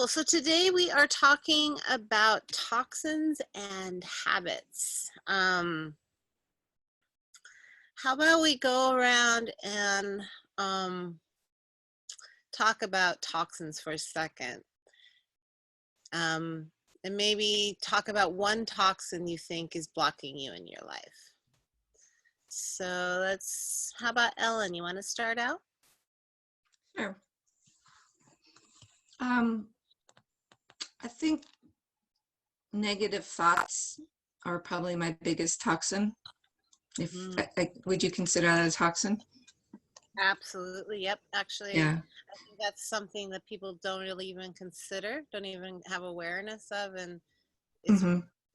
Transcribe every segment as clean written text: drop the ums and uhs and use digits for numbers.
Cool. So today we are talking about toxins and habits. How about we go around and talk about toxins for a second? And maybe talk about one toxin you think is blocking you in your life. So how about Ellen? You want to start out? Sure. I think negative thoughts are probably my biggest toxin. Would you consider that a toxin? Absolutely. Yep. Actually, Yeah. I think that's something that people don't really even consider, don't even have awareness of. And it's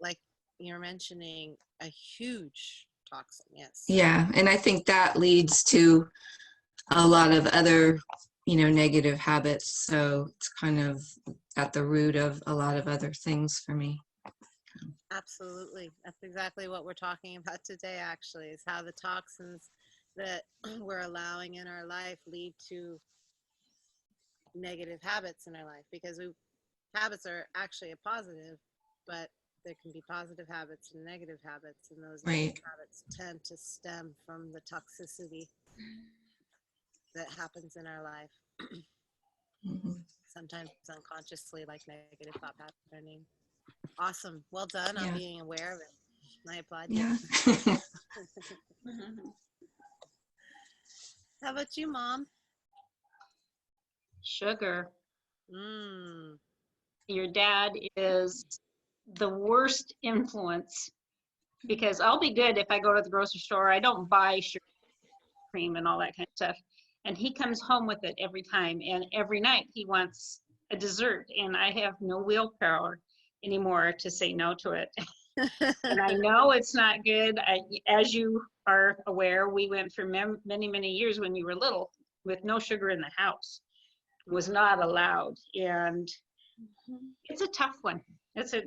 like you're mentioning, a huge toxin. Yes. Yeah. And I think that leads to a lot of other, negative habits. So it's kind of at the root of a lot of other things for me. Absolutely. That's exactly what we're talking about today, actually, is how the toxins that we're allowing in our life lead to negative habits in our life, because habits are actually a positive, but there can be positive habits and negative habits, and those negative habits tend to stem from the toxicity that happens in our life. Sometimes unconsciously, like negative thought patterning. Awesome. Well done on being aware of it. I applaud you. Yeah. How about you, Mom? Sugar. Your dad is the worst influence, because I'll be good if I go to the grocery store. I don't buy sugar cream and all that kind of stuff. And he comes home with it every time. And every night he wants a dessert. And I have no willpower anymore to say no to it. And I know it's not good. As you are aware, we went for many, many years when you were little with no sugar in the house. It was not allowed. And it's a tough one. It's a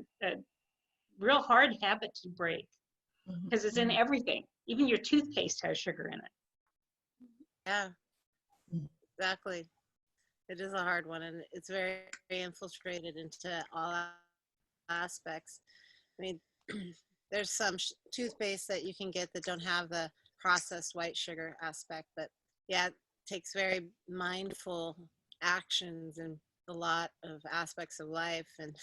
real hard habit to break, because it's in everything. Even your toothpaste has sugar in it. Yeah, exactly. It is a hard one, and it's very, very infiltrated into all aspects. I mean, there's some toothpaste that you can get that don't have the processed white sugar aspect, but yeah, it takes very mindful actions in a lot of aspects of life. And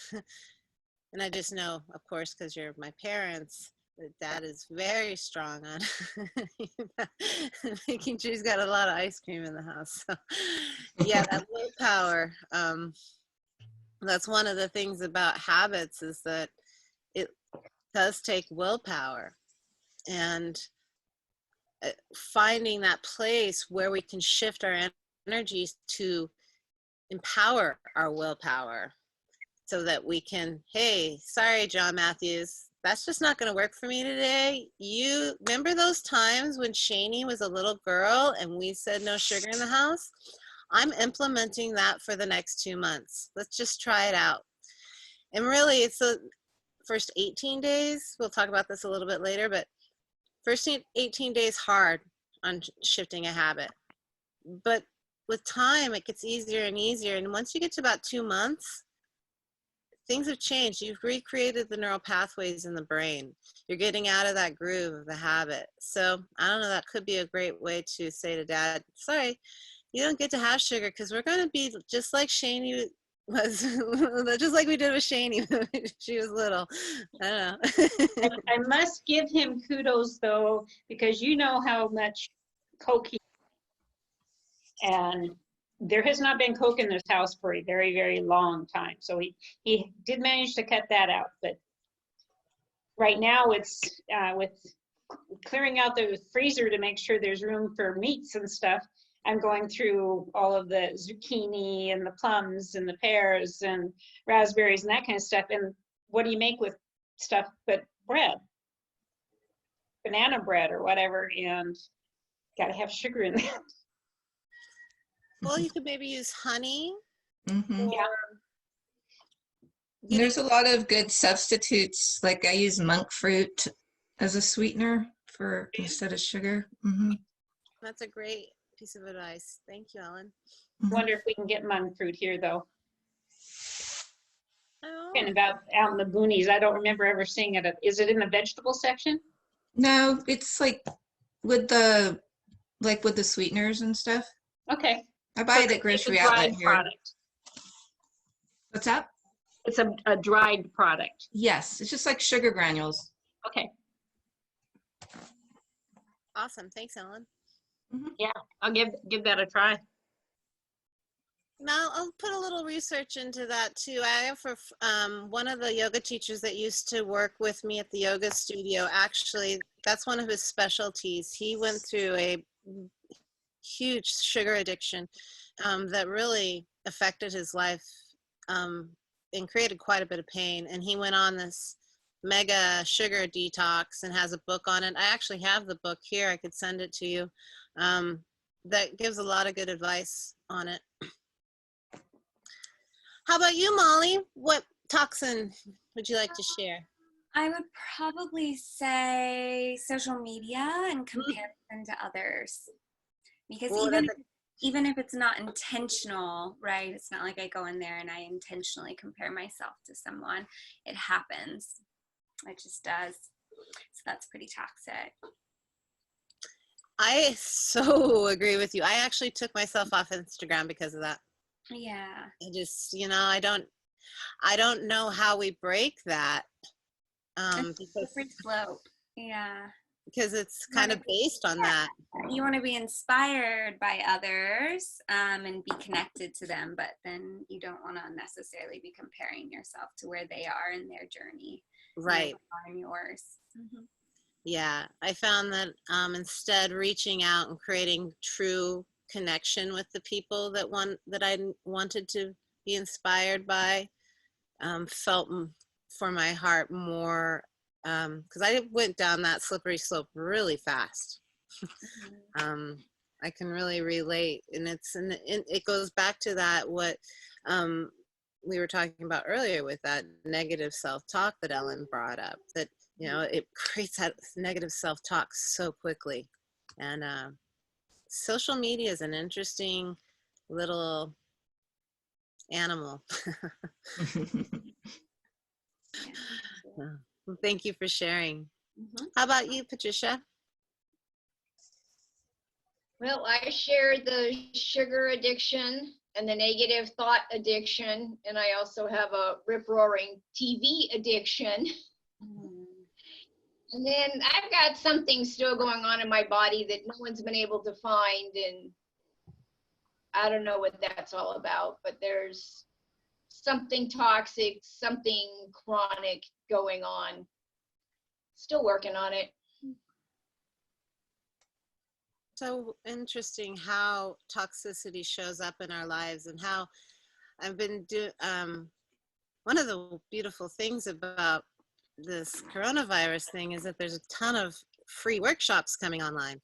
and I just know, of course, because you're my parents, that Dad is very strong on making sure he's got a lot of ice cream in the house. So, yeah, that willpower. That's one of the things about habits, is that it does take willpower, and finding that place where we can shift our energies to empower our willpower, so that we can, hey, sorry, John Matthews, that's just not going to work for me today. You remember those times when Shani was a little girl and we said no sugar in the house? I'm implementing that for the next 2 months. Let's just try it out. And really, it's the first 18 days. We'll talk about this a little bit later, but first 18 days hard on shifting a habit. But with time, it gets easier and easier. And once you get to about 2 months, things have changed. You've recreated the neural pathways in the brain. You're getting out of that groove of the habit. So I don't know, that could be a great way to say to Dad, sorry, you don't get to have sugar, because we're going to be just like Shani was, just like we did with Shani when she was little. I don't know. I must give him kudos, though, because you know how much Coke he, and there has not been Coke in this house for a very, very long time. So he did manage to cut that out. But right now it's with clearing out the freezer to make sure there's room for meats and stuff. I'm going through all of the zucchini and the plums and the pears and raspberries and that kind of stuff. And what do you make with stuff but bread? Banana bread or whatever, and got to have sugar in that. Well, you could maybe use honey. Yeah. There's a lot of good substitutes. Like I use monk fruit as a sweetener instead of sugar. That's a great piece of advice. Thank you, Ellen. I wonder if we can get monk fruit here, though. And Oh, about out in the boonies, I don't remember ever seeing it. Is it in the vegetable section? No, it's like with the with the sweeteners and stuff. Okay. I buy it at It's a Grocery Outlet dried here. product. What's that? It's a dried product. Yes, it's just like sugar granules. Okay. awesome. Thanks, Ellen. I'll give that a try. Now I'll put a little research into that too. I have one of the yoga teachers that used to work with me at the yoga studio. Actually, that's one of his specialties. He went through a huge sugar addiction that really affected his life and created quite a bit of pain. And he went on this mega sugar detox and has a book on it. I actually have the book here. I could send it to you. That gives a lot of good advice on it. How about you, Molly? What toxin would you like to share? I would probably say social media and comparison to others. Because Well, even if it's not intentional, right? It's not like I go in there and I intentionally compare myself to someone. It happens. It just does. So that's pretty toxic. I so agree with you. I actually took myself off Instagram because of that. Yeah. I just, I don't know how we break that. It's a Because slippery slope. Yeah. it's kind of based on that. You want to be inspired by others and be connected to them, but then you don't want to necessarily be comparing yourself to where they are in their journey. Right. On yours. Mm-hmm. Yeah. I found that instead reaching out and creating true connection with the people that I wanted to be inspired by felt for my heart more because I went down that slippery slope really fast. I can really relate, and it goes back to that what we were talking about earlier with that negative self-talk that Ellen brought up, that it creates that negative self-talk so quickly. And social media is an interesting little animal. Well, thank you for sharing. How about you, Patricia? Well, I share the sugar addiction and the negative thought addiction, and I also have a rip-roaring TV addiction. And then I've got something still going on in my body that no one's been able to find, and I don't know what that's all about, but there's something toxic, something chronic going on. Still working on it. So interesting how toxicity shows up in our lives, and how I've been one of the beautiful things about this coronavirus thing is that there's a ton of free workshops coming online.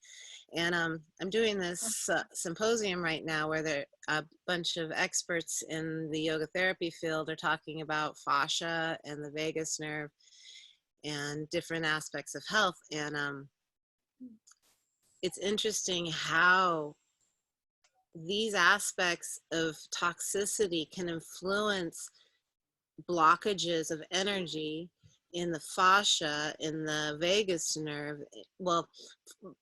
And I'm doing this symposium right now where a bunch of experts in the yoga therapy field are talking about fascia and the vagus nerve and different aspects of health. And it's interesting how these aspects of toxicity can influence blockages of energy in the fascia, in the vagus nerve, well,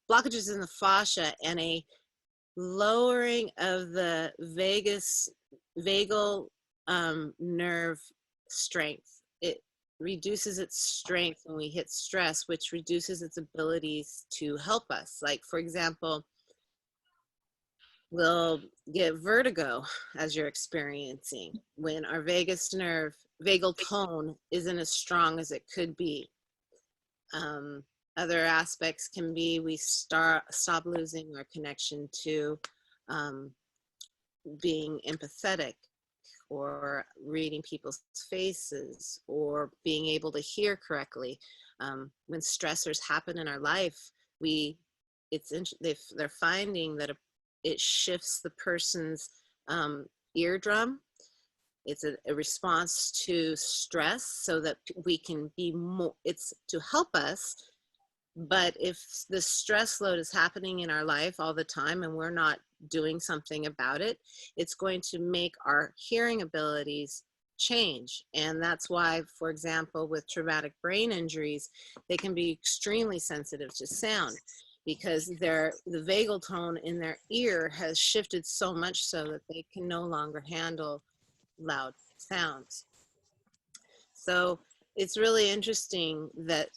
blockages in the fascia and a lowering of the vagal nerve strength. It reduces its strength when we hit stress, which reduces its abilities to help us. Like, for example, we'll get vertigo as you're experiencing when our vagus nerve, vagal tone isn't as strong as it could be. Other aspects can be we stop losing our connection to being empathetic, or reading people's faces, or being able to hear correctly. When stressors happen in our life, they're finding that it shifts the person's eardrum. It's a response to stress so that we can be more, it's to help us. But if the stress load is happening in our life all the time and we're not doing something about it, it's going to make our hearing abilities change. And that's why, for example, with traumatic brain injuries, they can be extremely sensitive to sound, because the vagal tone in their ear has shifted so much so that they can no longer handle loud sounds. So it's really interesting that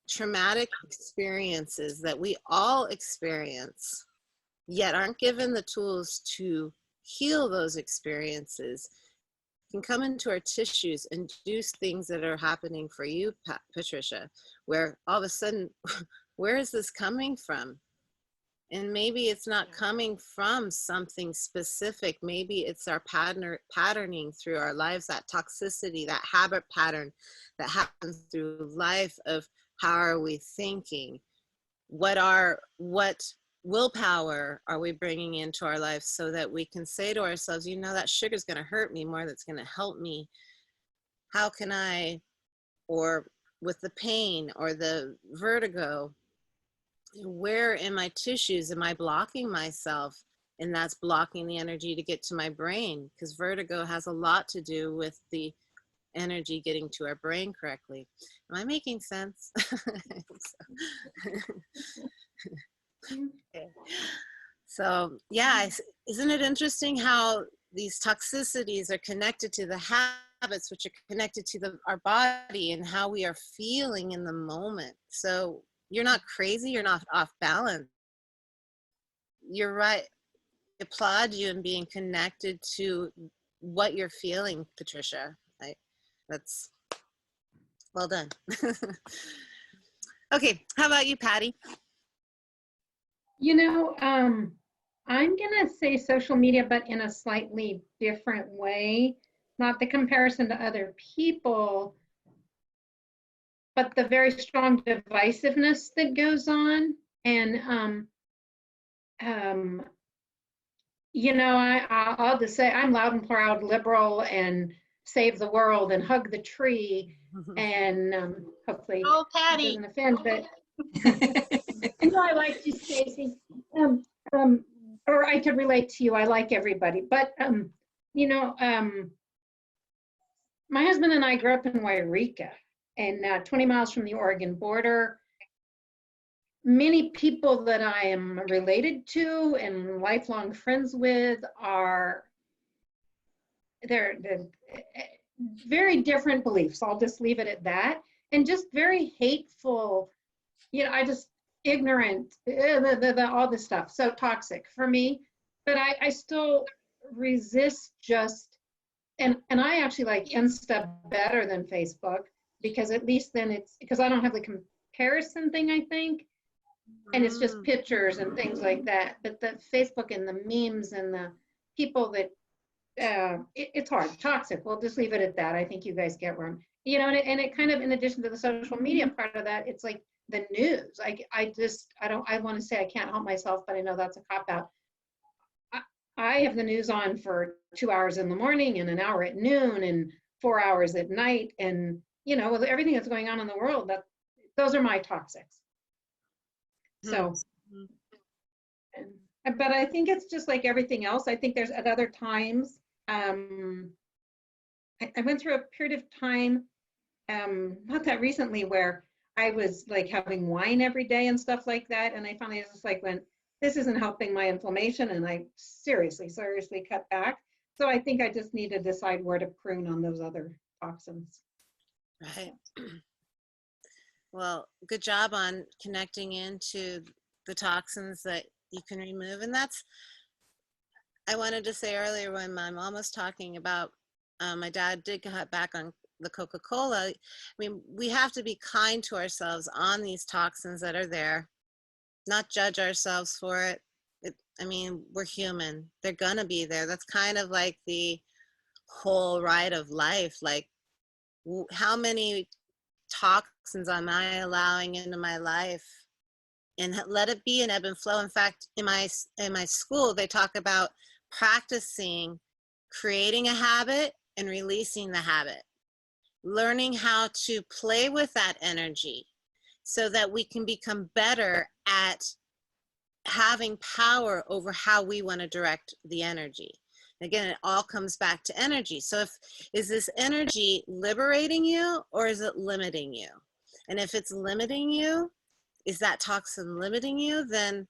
traumatic experiences that we all experience, yet aren't given the tools to heal those experiences, can come into our tissues and do things that are happening for you, Patricia, where all of a sudden, where is this coming from? And maybe it's not coming from something specific. Maybe it's our patterning through our lives, that toxicity, that habit pattern that happens through life of how are we thinking? What willpower are we bringing into our life so that we can say to ourselves, you know, that sugar is going to hurt me more, that's going to help me. How can I, or with the pain or the vertigo, where in my tissues am I blocking myself? And that's blocking the energy to get to my brain, because vertigo has a lot to do with the energy getting to our brain correctly. Am I making sense? Okay. So yeah, isn't it interesting how these toxicities are connected to the habits, which are connected to our body and how we are feeling in the moment. So you're not crazy, you're not off balance. You're right. I applaud you in being connected to what you're feeling, Patricia. That's well done. Okay, how about you, Patty? You know, I'm going to say social media, but in a slightly different way. Not the comparison to other people, but the very strong divisiveness that goes on. And, you know, I'll just say I'm loud and proud liberal and save the world and hug the tree. And hopefully Oh, it Patty. doesn't offend, but I know I like you, Stacy. Or I could relate to you. I like everybody. But, you know, my husband and I grew up in Wairika, and 20 miles from the Oregon border. Many people that I am related to and lifelong friends with they're very different beliefs. I'll just leave it at that. And just very hateful, you know, ignorant, all this stuff. So toxic for me. But I still resist and I actually like Insta better than Facebook, because at least then because I don't have the comparison thing, I think. And it's just pictures and things like that. But the Facebook and the memes and the people that, it's hard, toxic. We'll just leave it at that. I think you guys get where I'm, you know, and it kind of, in addition to the social media part of that, it's like the news. I want to say I can't help myself, but I know that's a cop out. I have the news on for 2 hours in the morning and an hour at noon and 4 hours at night. And, you know, with everything that's going on in the world, those are my toxics. So, but I think it's just like everything else. I think there's at other times, I went through a period of time, not that recently, where I was like having wine every day and stuff like that. And I finally just like went, this isn't helping my inflammation. And I seriously cut back. So I think I just need to decide where to prune on those other toxins. Right. Well, good job on connecting into the toxins that you can remove. And I wanted to say earlier when my mom was talking about, my dad did cut back on the Coca-Cola. I mean, we have to be kind to ourselves on these toxins that are there, not judge ourselves for it. I mean, we're human. They're gonna be there. That's kind of like the whole ride of life. Like, how many toxins am I allowing into my life? And let it be an ebb and flow. In fact, in my school, they talk about practicing creating a habit and releasing the habit, learning how to play with that energy so that we can become better at having power over how we want to direct the energy. Again, it all comes back to energy. So is this energy liberating you or is it limiting you? And if it's limiting you, is that toxin limiting you? Then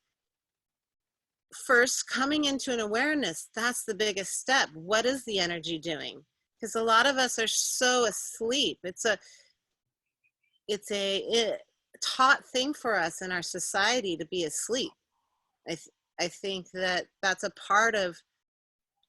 first, coming into an awareness, that's the biggest step. What is the energy doing? Because a lot of us are so asleep. It's a taught thing for us in our society to be asleep. I think that that's a part of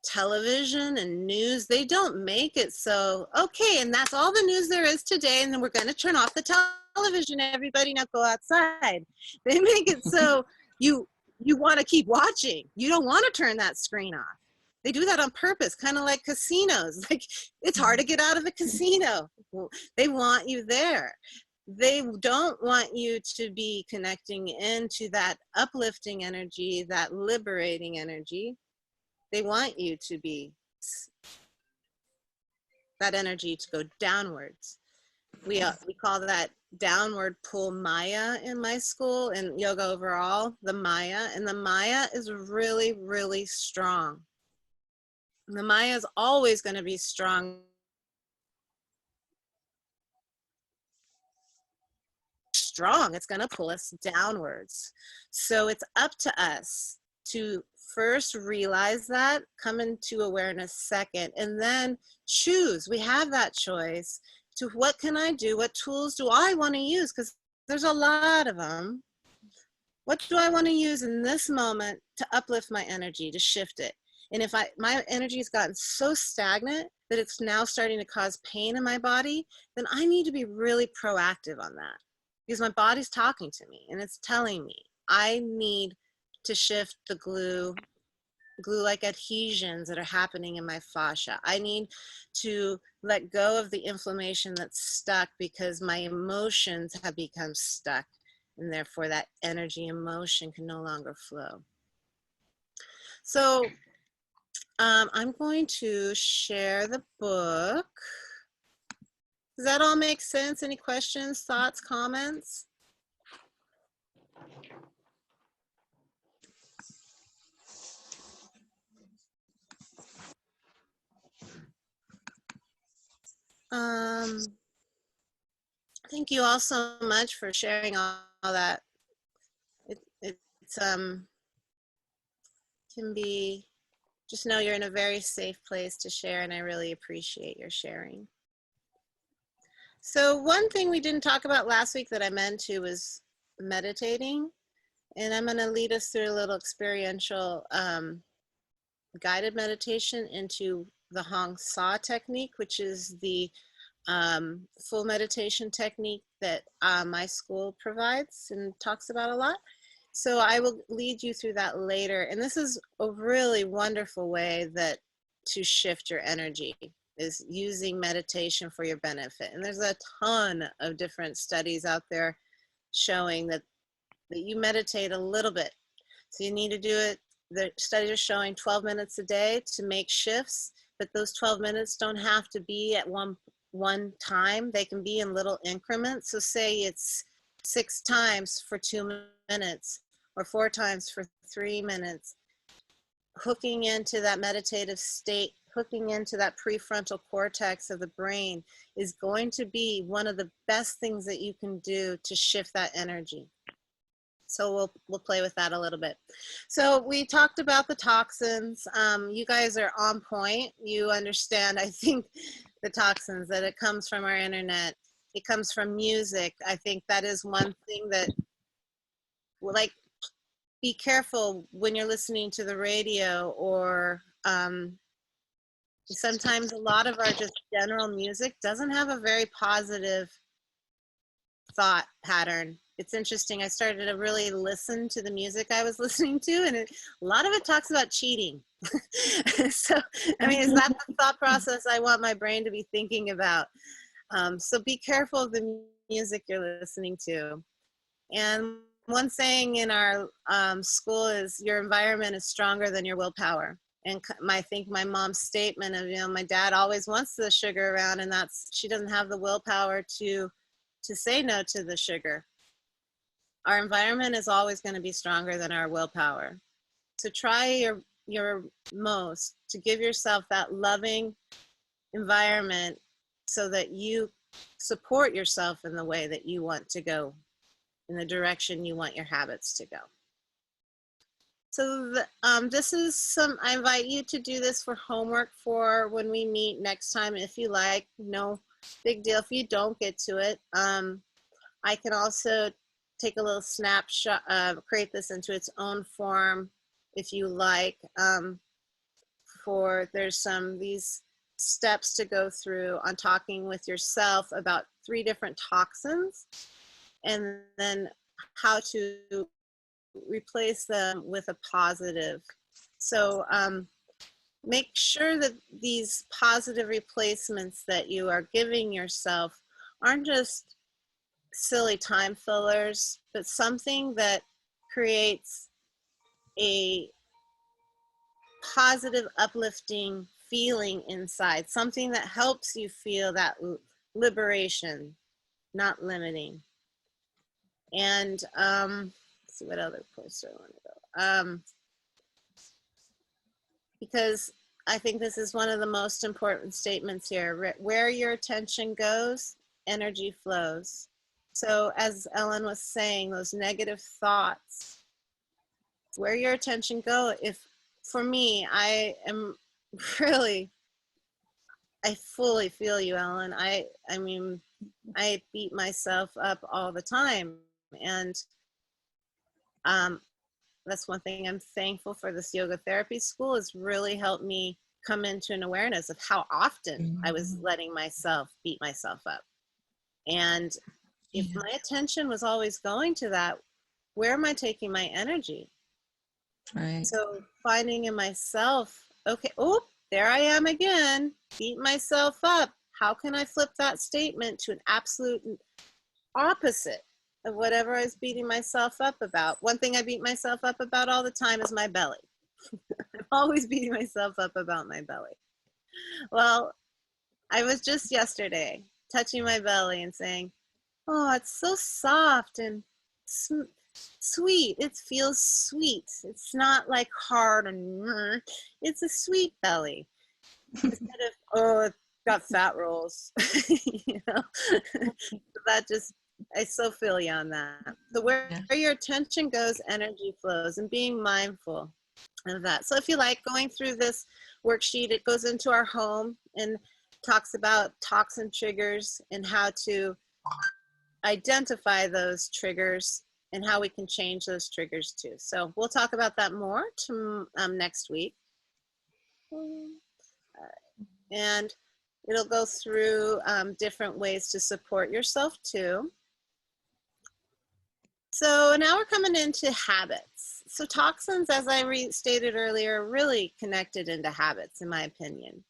television and news. They don't make it so, okay, and that's all the news there is today, and then we're going to turn off the television, everybody, now go outside. They make it so you want to keep watching. You don't want to turn that screen off. They do that on purpose, kind of like casinos. Like, it's hard to get out of a casino. Well, they want you there. They don't want you to be connecting into that uplifting energy, that liberating energy. They want you to be that energy to go downwards. We call that downward pull Maya in my school and yoga overall, the Maya. And the Maya is really, really strong. The Maya is always going to be strong. Strong. It's going to pull us downwards. So it's up to us to first realize that, come into awareness second, and then choose. We have that choice to what can I do? What tools do I want to use? Because there's a lot of them. What do I want to use in this moment to uplift my energy, to shift it? And if my energy has gotten so stagnant that it's now starting to cause pain in my body, then I need to be really proactive on that, because my body's talking to me and it's telling me I need to shift the glue-like adhesions that are happening in my fascia. I need to let go of the inflammation that's stuck because my emotions have become stuck, and therefore that energy emotion can no longer flow. So I'm going to share the book. Does that all make sense? Any questions, thoughts, comments? Thank you all so much for sharing all that. It's can be, just know you're in a very safe place to share, and I really appreciate your sharing. So one thing we didn't talk about last week that I meant to was meditating, and I'm going to lead us through a little experiential guided meditation into the Hong Sa technique, which is the full meditation technique that my school provides and talks about a lot. So I will lead you through that later. And this is a really wonderful way to shift your energy, is using meditation for your benefit. And there's a ton of different studies out there showing that you meditate a little bit. So you need to do it. The studies are showing 12 minutes a day to make shifts, but those 12 minutes don't have to be at one time. They can be in little increments. So say it's 6 times for 2 minutes or 4 times for 3 minutes. Hooking into that meditative state, hooking into that prefrontal cortex of the brain is going to be one of the best things that you can do to shift that energy. So we'll play with that a little bit. So we talked about the toxins. You guys are on point. You understand, I think, the toxins, that it comes from our internet. It comes from music. I think that is one thing that, like, be careful when you're listening to the radio, or sometimes a lot of our just general music doesn't have a very positive thought pattern. It's interesting. I started to really listen to the music I was listening to, and a lot of it talks about cheating. So, I mean, is that the thought process I want my brain to be thinking about? So be careful of the music you're listening to. And one saying in our school is, your environment is stronger than your willpower. And I think my mom's statement of, my dad always wants the sugar around, and she doesn't have the willpower to say no to the sugar. Our environment is always going to be stronger than our willpower. So try your most to give yourself that loving environment so that you support yourself in the way that you want to go, in the direction you want your habits to go. So this is I invite you to do this for homework for when we meet next time, if you like. No big deal if you don't get to it. I can also take a little snapshot, create this into its own form if you like. There's these steps to go through on talking with yourself about 3 different toxins, and then how to replace them with a positive. So make sure that these positive replacements that you are giving yourself aren't just silly time fillers, but something that creates a positive, uplifting feeling inside, something that helps you feel that liberation, not limiting. And let's see, what other place do I want to go? Because I think this is one of the most important statements here. Where your attention goes, energy flows. So as Ellen was saying, those negative thoughts, where your attention go, for me, I am really, I fully feel you, Ellen. I mean, I beat myself up all the time. And that's one thing I'm thankful for. This yoga therapy school has really helped me come into an awareness of how often I was letting myself beat myself up. And if my attention was always going to that, where am I taking my energy? Right. So finding in myself, okay, oh, there I am again, beat myself up. How can I flip that statement to an absolute opposite of whatever I was beating myself up about? One thing I beat myself up about all the time is my belly. I'm always beating myself up about my belly. Well, I was just yesterday touching my belly and saying, oh, it's so soft and sweet. It feels sweet. It's not like hard and it's a sweet belly. Instead of, oh, it's got fat rolls. You know, that just, I so feel you on that. So where your attention goes, energy flows, and being mindful of that. So if you like going through this worksheet, it goes into our home and talks about toxin triggers and how to identify those triggers and how we can change those triggers too. So we'll talk about that more next week. And it'll go through different ways to support yourself too. So now we're coming into habits. So toxins, as I stated earlier, are really connected into habits, in my opinion.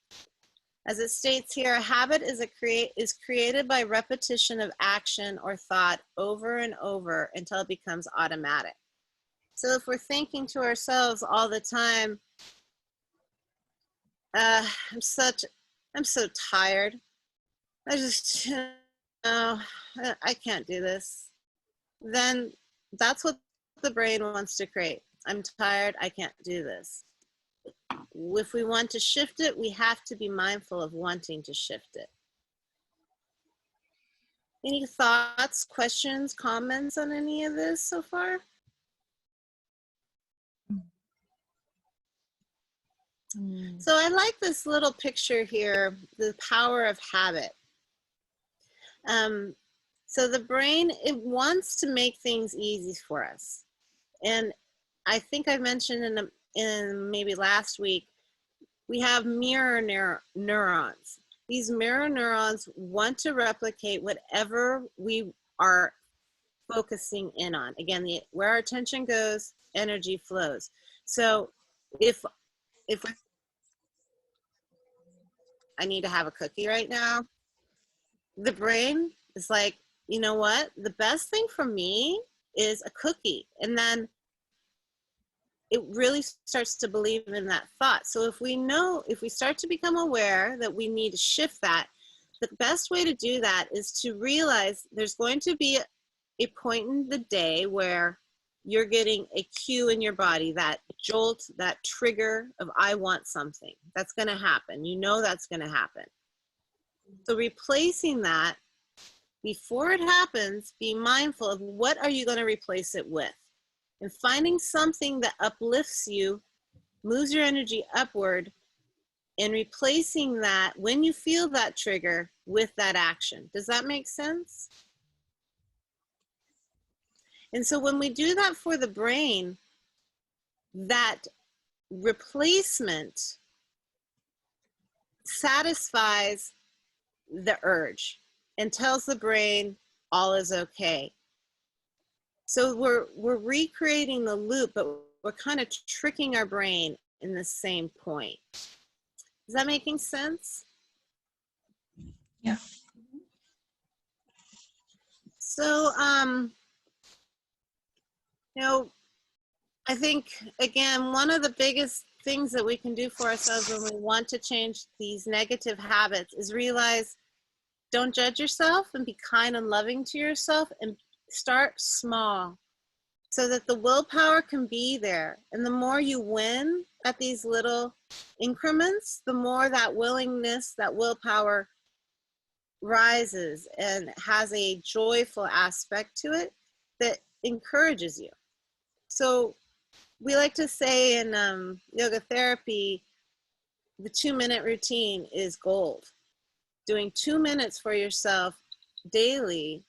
As it states here, a habit is created by repetition of action or thought over and over until it becomes automatic. So if we're thinking to ourselves all the time, I'm so tired. I just, I can't do this. Then that's what the brain wants to create. I'm tired, I can't do this. If we want to shift it, we have to be mindful of wanting to shift it. Any thoughts, questions, comments on any of this so far? So I like this little picture here, the power of habit. So the brain, it wants to make things easy for us. And I think I mentioned in maybe last week, we have mirror neurons. These mirror neurons want to replicate whatever we are focusing in on. Again, where our attention goes, energy flows. So if I need to have a cookie right now, the brain is like, you know what? The best thing for me is a cookie. And then it really starts to believe in that thought. So if we start to become aware that we need to shift that, the best way to do that is to realize there's going to be a point in the day where you're getting a cue in your body, that jolt, that trigger of I want something. That's going to happen. You know that's going to happen. So replacing that, before it happens, be mindful of what are you going to replace it with? And finding something that uplifts you, moves your energy upward, and replacing that when you feel that trigger with that action. Does that make sense? And so when we do that for the brain, that replacement satisfies the urge and tells the brain all is okay. So we're recreating the loop, but we're kind of tricking our brain in the same point. Is that making sense? Yeah. So, you know, I think, again, one of the biggest things that we can do for ourselves when we want to change these negative habits is realize, don't judge yourself and be kind and loving to yourself, and start small so that the willpower can be there. And the more you win at these little increments, the more that willingness, that willpower rises and has a joyful aspect to it that encourages you. So we like to say in yoga therapy, the 2-minute routine is gold. Doing 2 minutes for yourself daily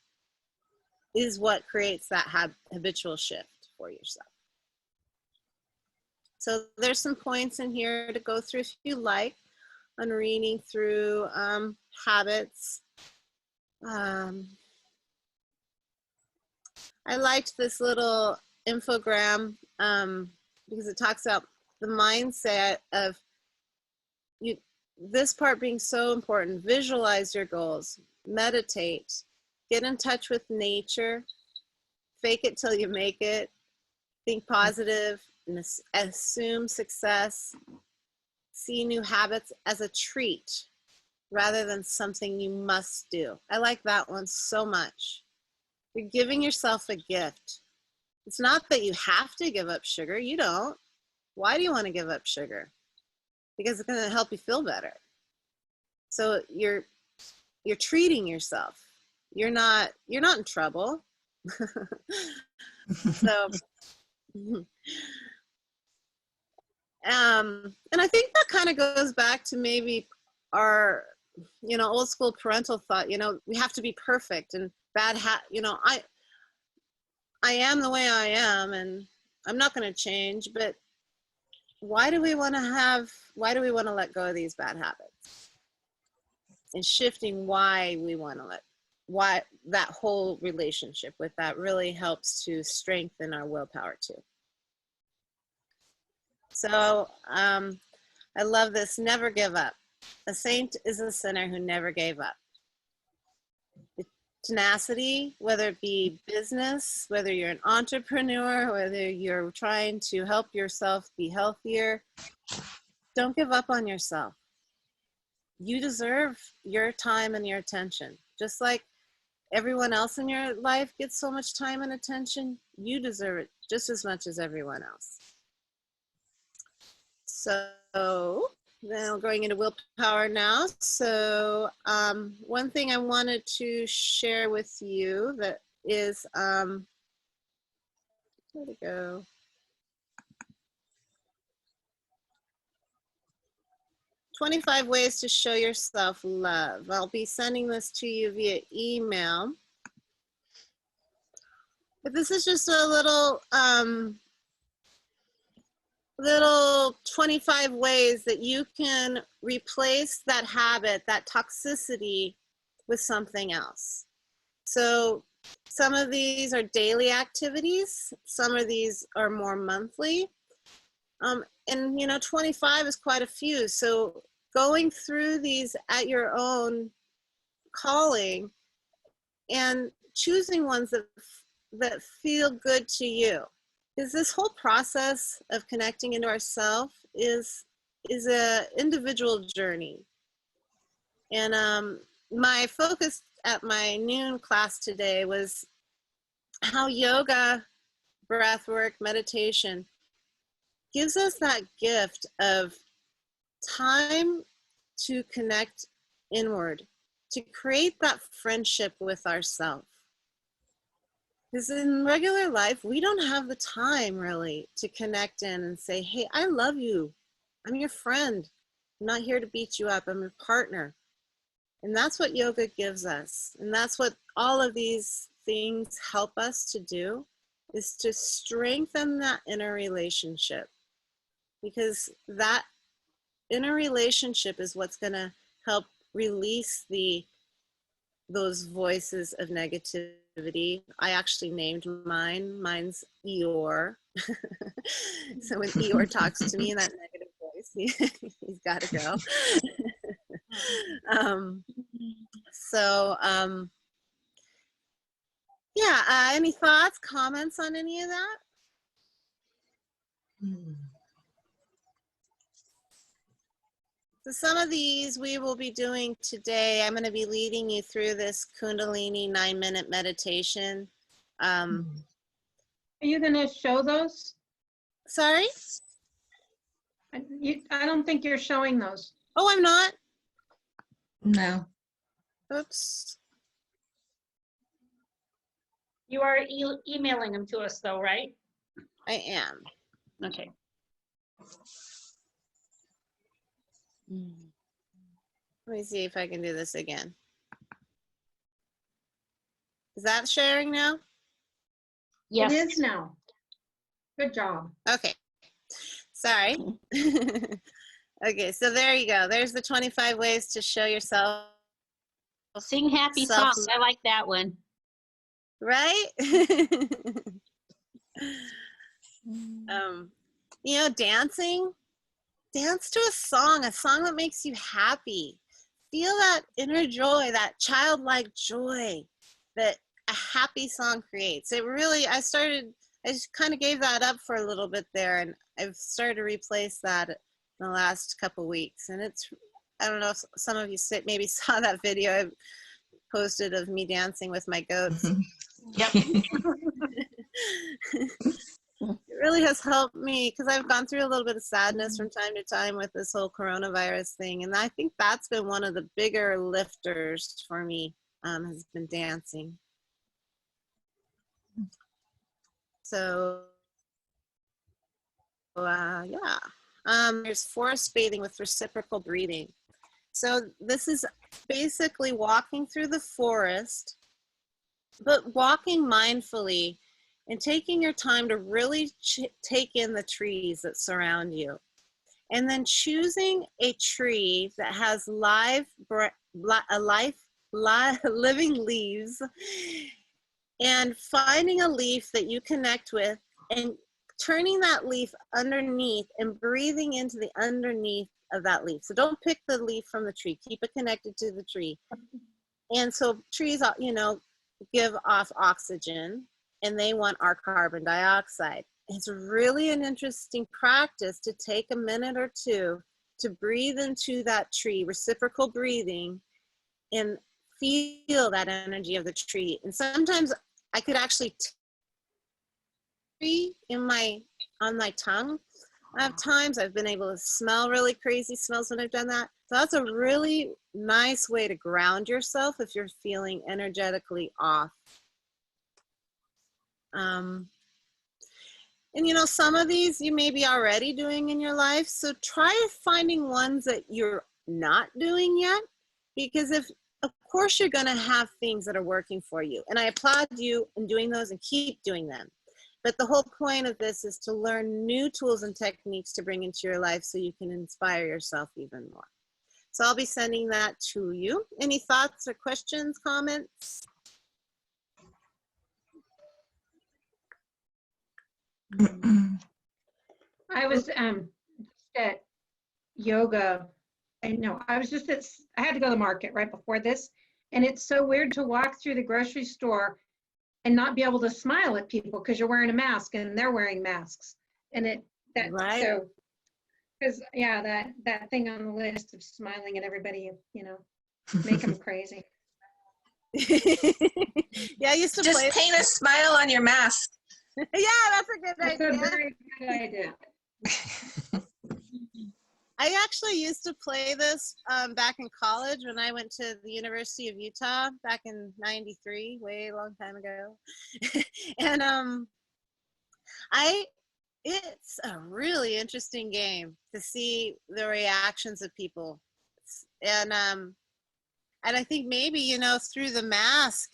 is what creates that habitual shift for yourself. So there's some points in here to go through if you like on reading through habits. I liked this little infogram because it talks about the mindset of you. This part being so important. Visualize your goals, meditate, get in touch with nature, fake it till you make it, think positive, and assume success, see new habits as a treat rather than something you must do. I like that one so much. You're giving yourself a gift. It's not that you have to give up sugar. You don't. Why do you want to give up sugar? Because it's going to help you feel better. So you're treating yourself. You're not in trouble. So, and I think that kind of goes back to maybe our, old school parental thought. We have to be perfect, and I am the way I am, and I'm not going to change. But why do we want to let go of these bad habits? And shifting why that whole relationship with that really helps to strengthen our willpower too. So I love this. Never give up. A saint is a sinner who never gave up. Tenacity, whether it be business, whether you're an entrepreneur, whether you're trying to help yourself be healthier, don't give up on yourself. You deserve your time and your attention. Just like everyone else in your life gets so much time and attention, you deserve it just as much as everyone else. So now going into willpower now. So one thing I wanted to share with you that is, where'd it go? "25 ways to show yourself love." I'll be sending this to you via email. But this is just a little 25 ways that you can replace that habit, that toxicity, with something else. So some of these are daily activities. Some of these are more monthly. And 25 is quite a few. So going through these at your own calling and choosing ones that feel good to you. Because this whole process of connecting into ourselves is a individual journey. And my focus at my noon class today was how yoga breath work, meditation, gives us that gift of time to connect inward, to create that friendship with ourselves. Because in regular life, we don't have the time really to connect in and say, hey, I love you. I'm your friend. I'm not here to beat you up. I'm your partner. And that's what yoga gives us. And that's what all of these things help us to do, is to strengthen that inner relationship. Because that inner relationship is what's going to help release those voices of negativity. I actually named mine. Mine's Eeyore. So when Eeyore talks to me in that negative voice, he's got to go. Yeah, any thoughts, comments on any of that? So some of these we will be doing today. I'm going to be leading you through this Kundalini 9-minute meditation. Are you going to show those? Sorry? I don't think you're showing those. Oh, I'm not? No. Oops. You are emailing them to us though, right? I am. Okay. Let me see if I can do this again. Is that sharing now? Yes. It is now. Good job. Okay. Sorry. Okay, so there you go. There's the 25 ways to show yourself. Sing happy Self- songs. I like that one. Right? You know, dancing. Dance to a song that makes you happy. Feel that inner joy, that childlike joy that a happy song creates. It really, I just kind of gave that up for a little bit there, and I've started to replace that in the last couple weeks. And it's, I don't know if some of you maybe saw that video I posted of me dancing with my goats. Yep. It really has helped me because I've gone through a little bit of sadness from time to time with this whole coronavirus thing. And I think that's been one of the bigger lifters for me, has been dancing. So, yeah. There's forest bathing with reciprocal breathing. So this is basically walking through the forest, but walking mindfully and taking your time to really take in the trees that surround you. And then choosing a tree that has living leaves, and finding a leaf that you connect with and turning that leaf underneath and breathing into the underneath of that leaf. So don't pick the leaf from the tree, keep it connected to the tree. And so trees, you know, give off oxygen, and they want our carbon dioxide. It's really an interesting practice to take a minute or two to breathe into that tree, reciprocal breathing, and feel that energy of the tree. And sometimes I could actually on my tongue. I have times I've been able to smell really crazy smells when I've done that. So that's a really nice way to ground yourself if you're feeling energetically off. And you know, some of these you may be already doing in your life, so try finding ones that you're not doing yet, because of course you're going to have things that are working for you, and I applaud you in doing those and keep doing them. But the whole point of this is to learn new tools and techniques to bring into your life so you can inspire yourself even more. So I'll be sending that to you. Any thoughts or questions, comments? I was at yoga. I was just I had to go to the market right before this. And it's so weird to walk through the grocery store and not be able to smile at people because you're wearing a mask and they're wearing masks. And Right. So, because yeah, that thing on the list of smiling at everybody, you know, make them crazy. Yeah, I used to Just play. paint a smile on your mask. Yeah, that's a good That's a idea. very good idea. I actually used to play this back in college when I went to the University of Utah back in '93, way long time ago. And it's a really interesting game to see the reactions of people. And I think maybe, you know, through the mask,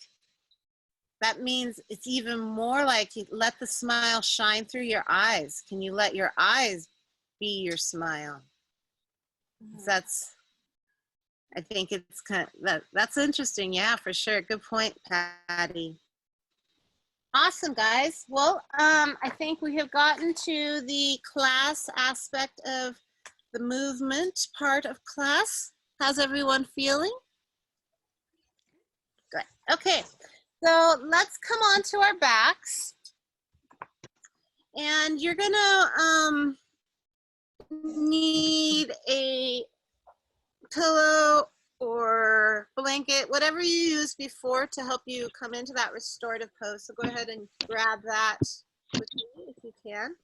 that means it's even more like you let the smile shine through your eyes. Can you let your eyes be your smile? That's, I think it's kind of, that's interesting. Yeah, for sure. Good point, Patty. Awesome, guys. Well, I think we have gotten to the class aspect of the movement part of class. How's everyone feeling? Good. Okay, so let's come on to our backs. And you're gonna need a pillow or blanket, whatever you used before to help you come into that restorative pose. So go ahead and grab that with you if you can.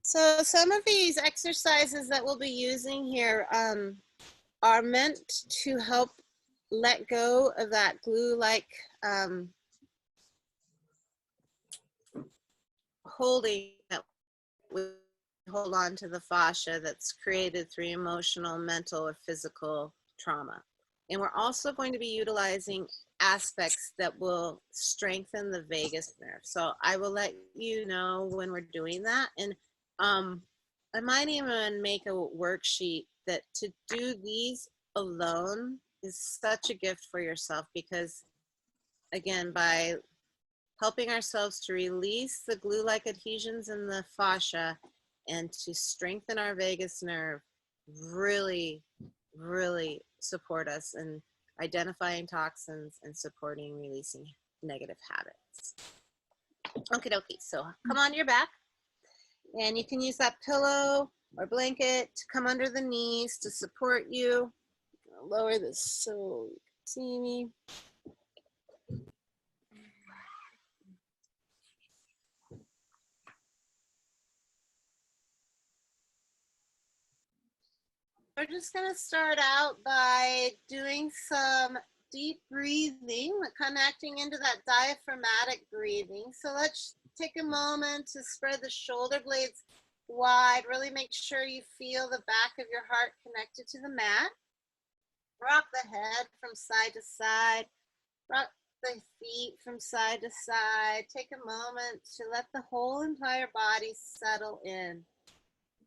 So some of these exercises that we'll be using here are meant to help let go of that glue-like holding that we hold on to the fascia that's created through emotional, mental, or physical trauma. And we're also going to be utilizing aspects that will strengthen the vagus nerve. So I will let you know when we're doing that. And I might even make a worksheet that to do these alone is such a gift for yourself, because again, by helping ourselves to release the glue-like adhesions in the fascia and to strengthen our vagus nerve, really, really support us in identifying toxins and supporting releasing negative habits. Okie dokie, so come on your back, and you can use that pillow or blanket to come under the knees to support you. I'll lower this so you can see me. We're just going to start out by doing some deep breathing, connecting into that diaphragmatic breathing. So let's take a moment to spread the shoulder blades wide. Really make sure you feel the back of your heart connected to the mat. Rock the head from side to side. Rock the feet from side to side. Take a moment to let the whole entire body settle in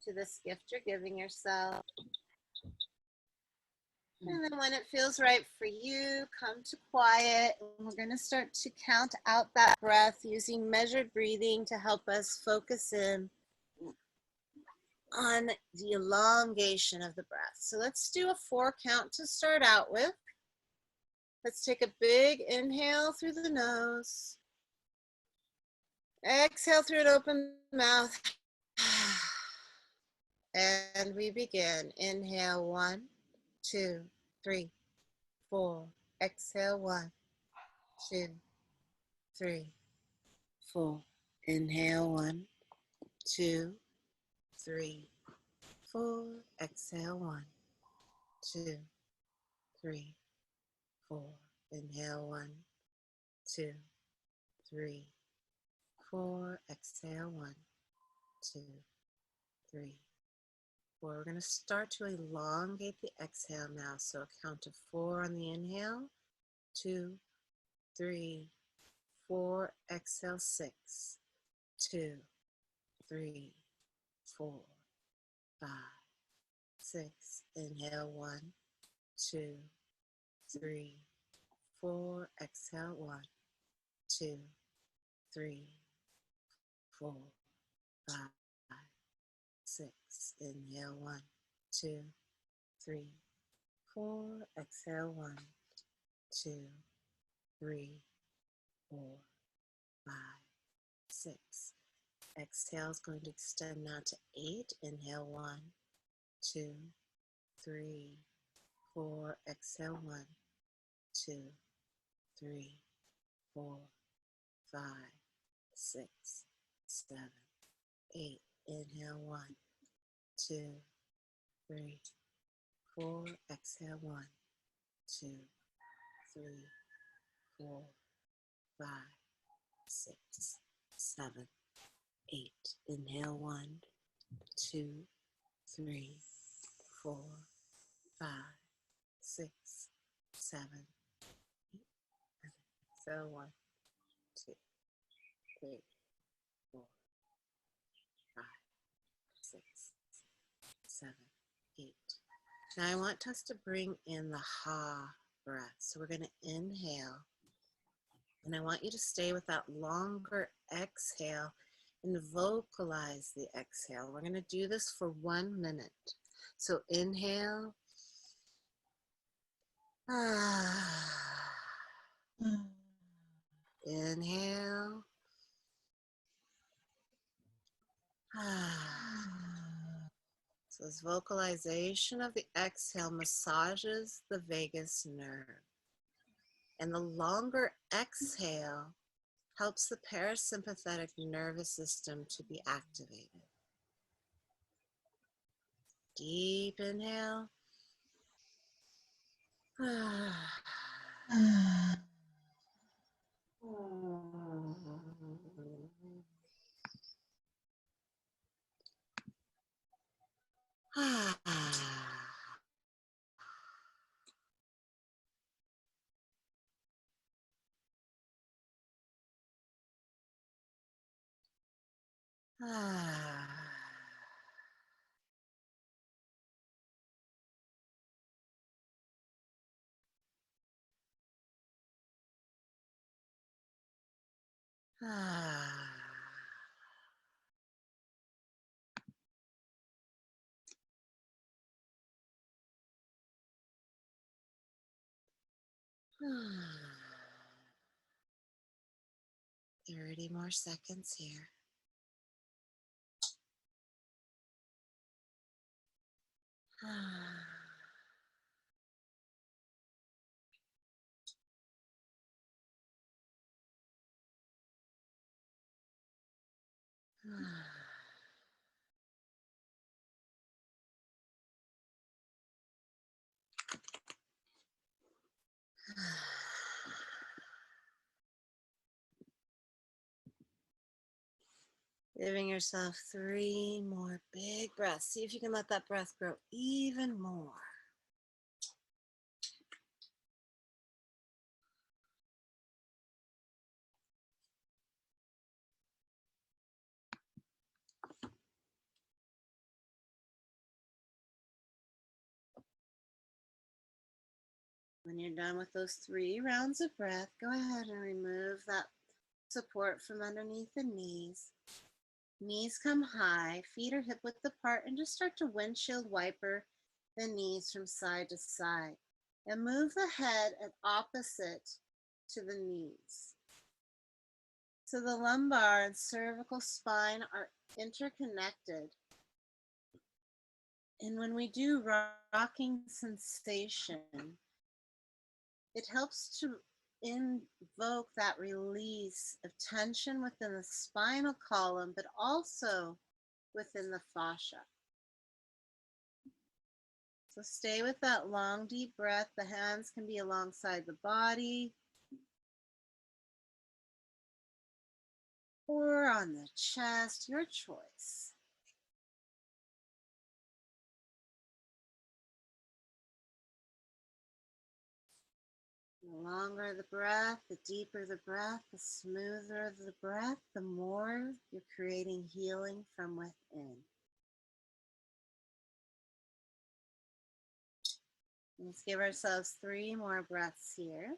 to this gift you're giving yourself. And then when it feels right for you, come to quiet. And we're going to start to count out that breath using measured breathing to help us focus in on the elongation of the breath. So let's do a 4 count to start out with. Let's take a big inhale through the nose. Exhale through an open mouth. And we begin. Inhale, 1, 2, 3, 4. Exhale, 1, 2, 3, 4. Inhale, 1, 2, 3, 4. Exhale, 1, 2, 3, 4. Inhale, 1, 2, 3, 4. Exhale, 1, 2, 3, 4. We're going to start to elongate the exhale now. So a count of 4 on the inhale. 2, 3, 4. Exhale, 6, 2, 3, 4, 5, 6. Inhale, 1, 2, 3, 4. Exhale, 1, 2, 3, 4, 5, 6. Inhale, 1, 2, 3, 4. Exhale, 1, 2, 3, 4, 5, 6. Exhale is going to extend now to 8. Inhale 1, 2, 3, 4. Exhale 1, 2, 3, 4, 5, 6, 7, 8. Inhale 1, 2, 3, 4. Exhale 1, 2, 3, 4, 5, 6, 7, 8. Inhale 1, 2, 3, 4, 5, 6, 7, 8. Exhale 1, 2, 3, 4, 5, 6, 7, 8. Now I want us to bring in the ha breath. So we're going to inhale. And I want you to stay with that longer exhale and vocalize the exhale. We're going to do this for 1 minute. So inhale. Inhale. So this vocalization of the exhale massages the vagus nerve. And the longer exhale helps the parasympathetic nervous system to be activated. Deep inhale. Ah. 30 more seconds here. Giving yourself 3 more big breaths. See if you can let that breath grow even more. When you're done with those 3 rounds of breath, go ahead and remove that support from underneath the knees. Knees come high, feet are hip width apart, and just start to windshield wiper the knees from side to side. And move the head at opposite to the knees. So the lumbar and cervical spine are interconnected. And when we do rocking sensation, it helps to invoke that release of tension within the spinal column, but also within the fascia. So stay with that long, deep breath. The hands can be alongside the body or on the chest, your choice. The longer the breath, the deeper the breath, the smoother the breath, the more you're creating healing from within. Let's give ourselves 3 more breaths here.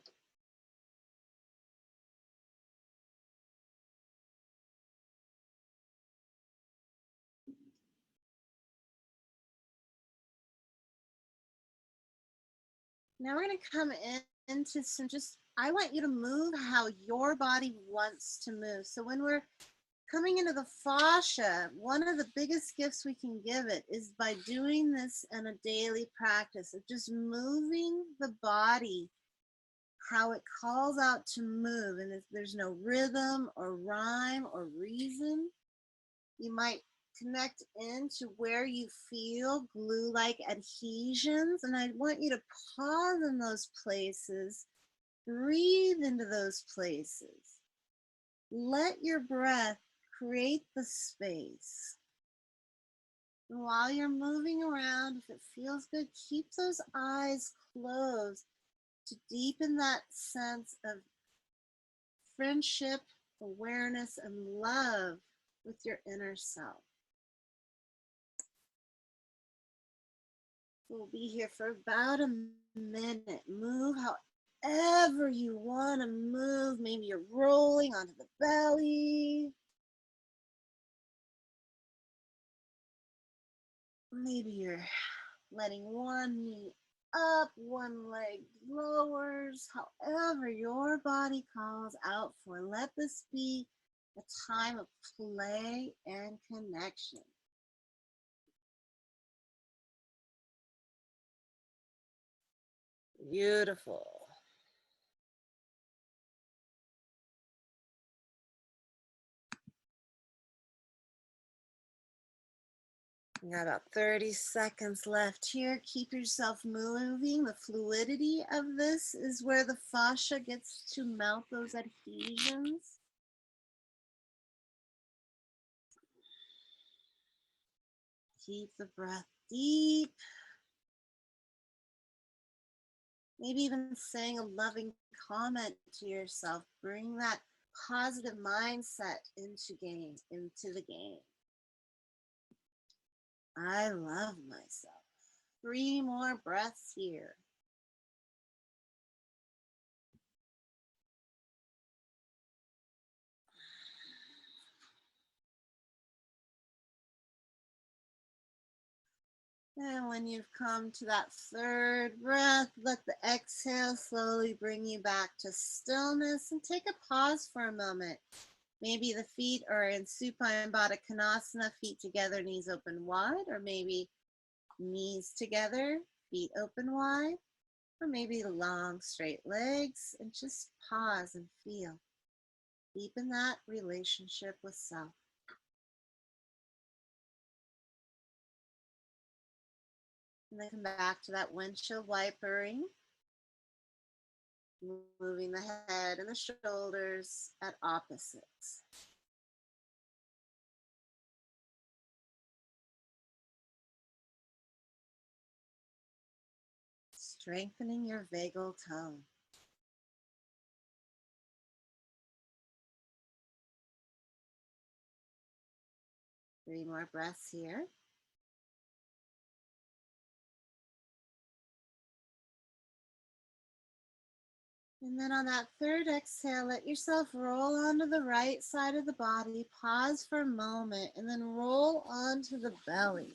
Now we're going to come into some I want you to move how your body wants to move. So when we're coming into the fascia, one of the biggest gifts we can give it is by doing this in a daily practice of just moving the body, how it calls out to move. And if there's no rhythm or rhyme or reason, you might connect into where you feel glue-like adhesions. And I want you to pause in those places, breathe into those places. Let your breath create the space. And while you're moving around, if it feels good, keep those eyes closed to deepen that sense of friendship, awareness, and love with your inner self. We'll be here for about a minute. Move however you want to move. Maybe you're rolling onto the belly. Maybe you're letting one knee up, one leg lowers, however your body calls out for. Let this be a time of play and connection. Beautiful. We got about 30 seconds left here. Keep yourself moving. The fluidity of this is where the fascia gets to melt those adhesions. Keep the breath deep. Maybe even saying a loving comment to yourself. Bring that positive mindset into the game. I love myself. 3 more breaths here. And when you've come to that 3rd breath, let the exhale slowly bring you back to stillness, and take a pause for a moment. Maybe the feet are in Supine Baddha Konasana, feet together, knees open wide, or maybe knees together, feet open wide, or maybe long straight legs, and just pause and feel. Deepen that relationship with self. And then come back to that windshield wipering, moving the head and the shoulders at opposites. Strengthening your vagal tone. Three more breaths here. And then on that 3rd exhale, let yourself roll onto the right side of the body. Pause for a moment and then roll onto the belly.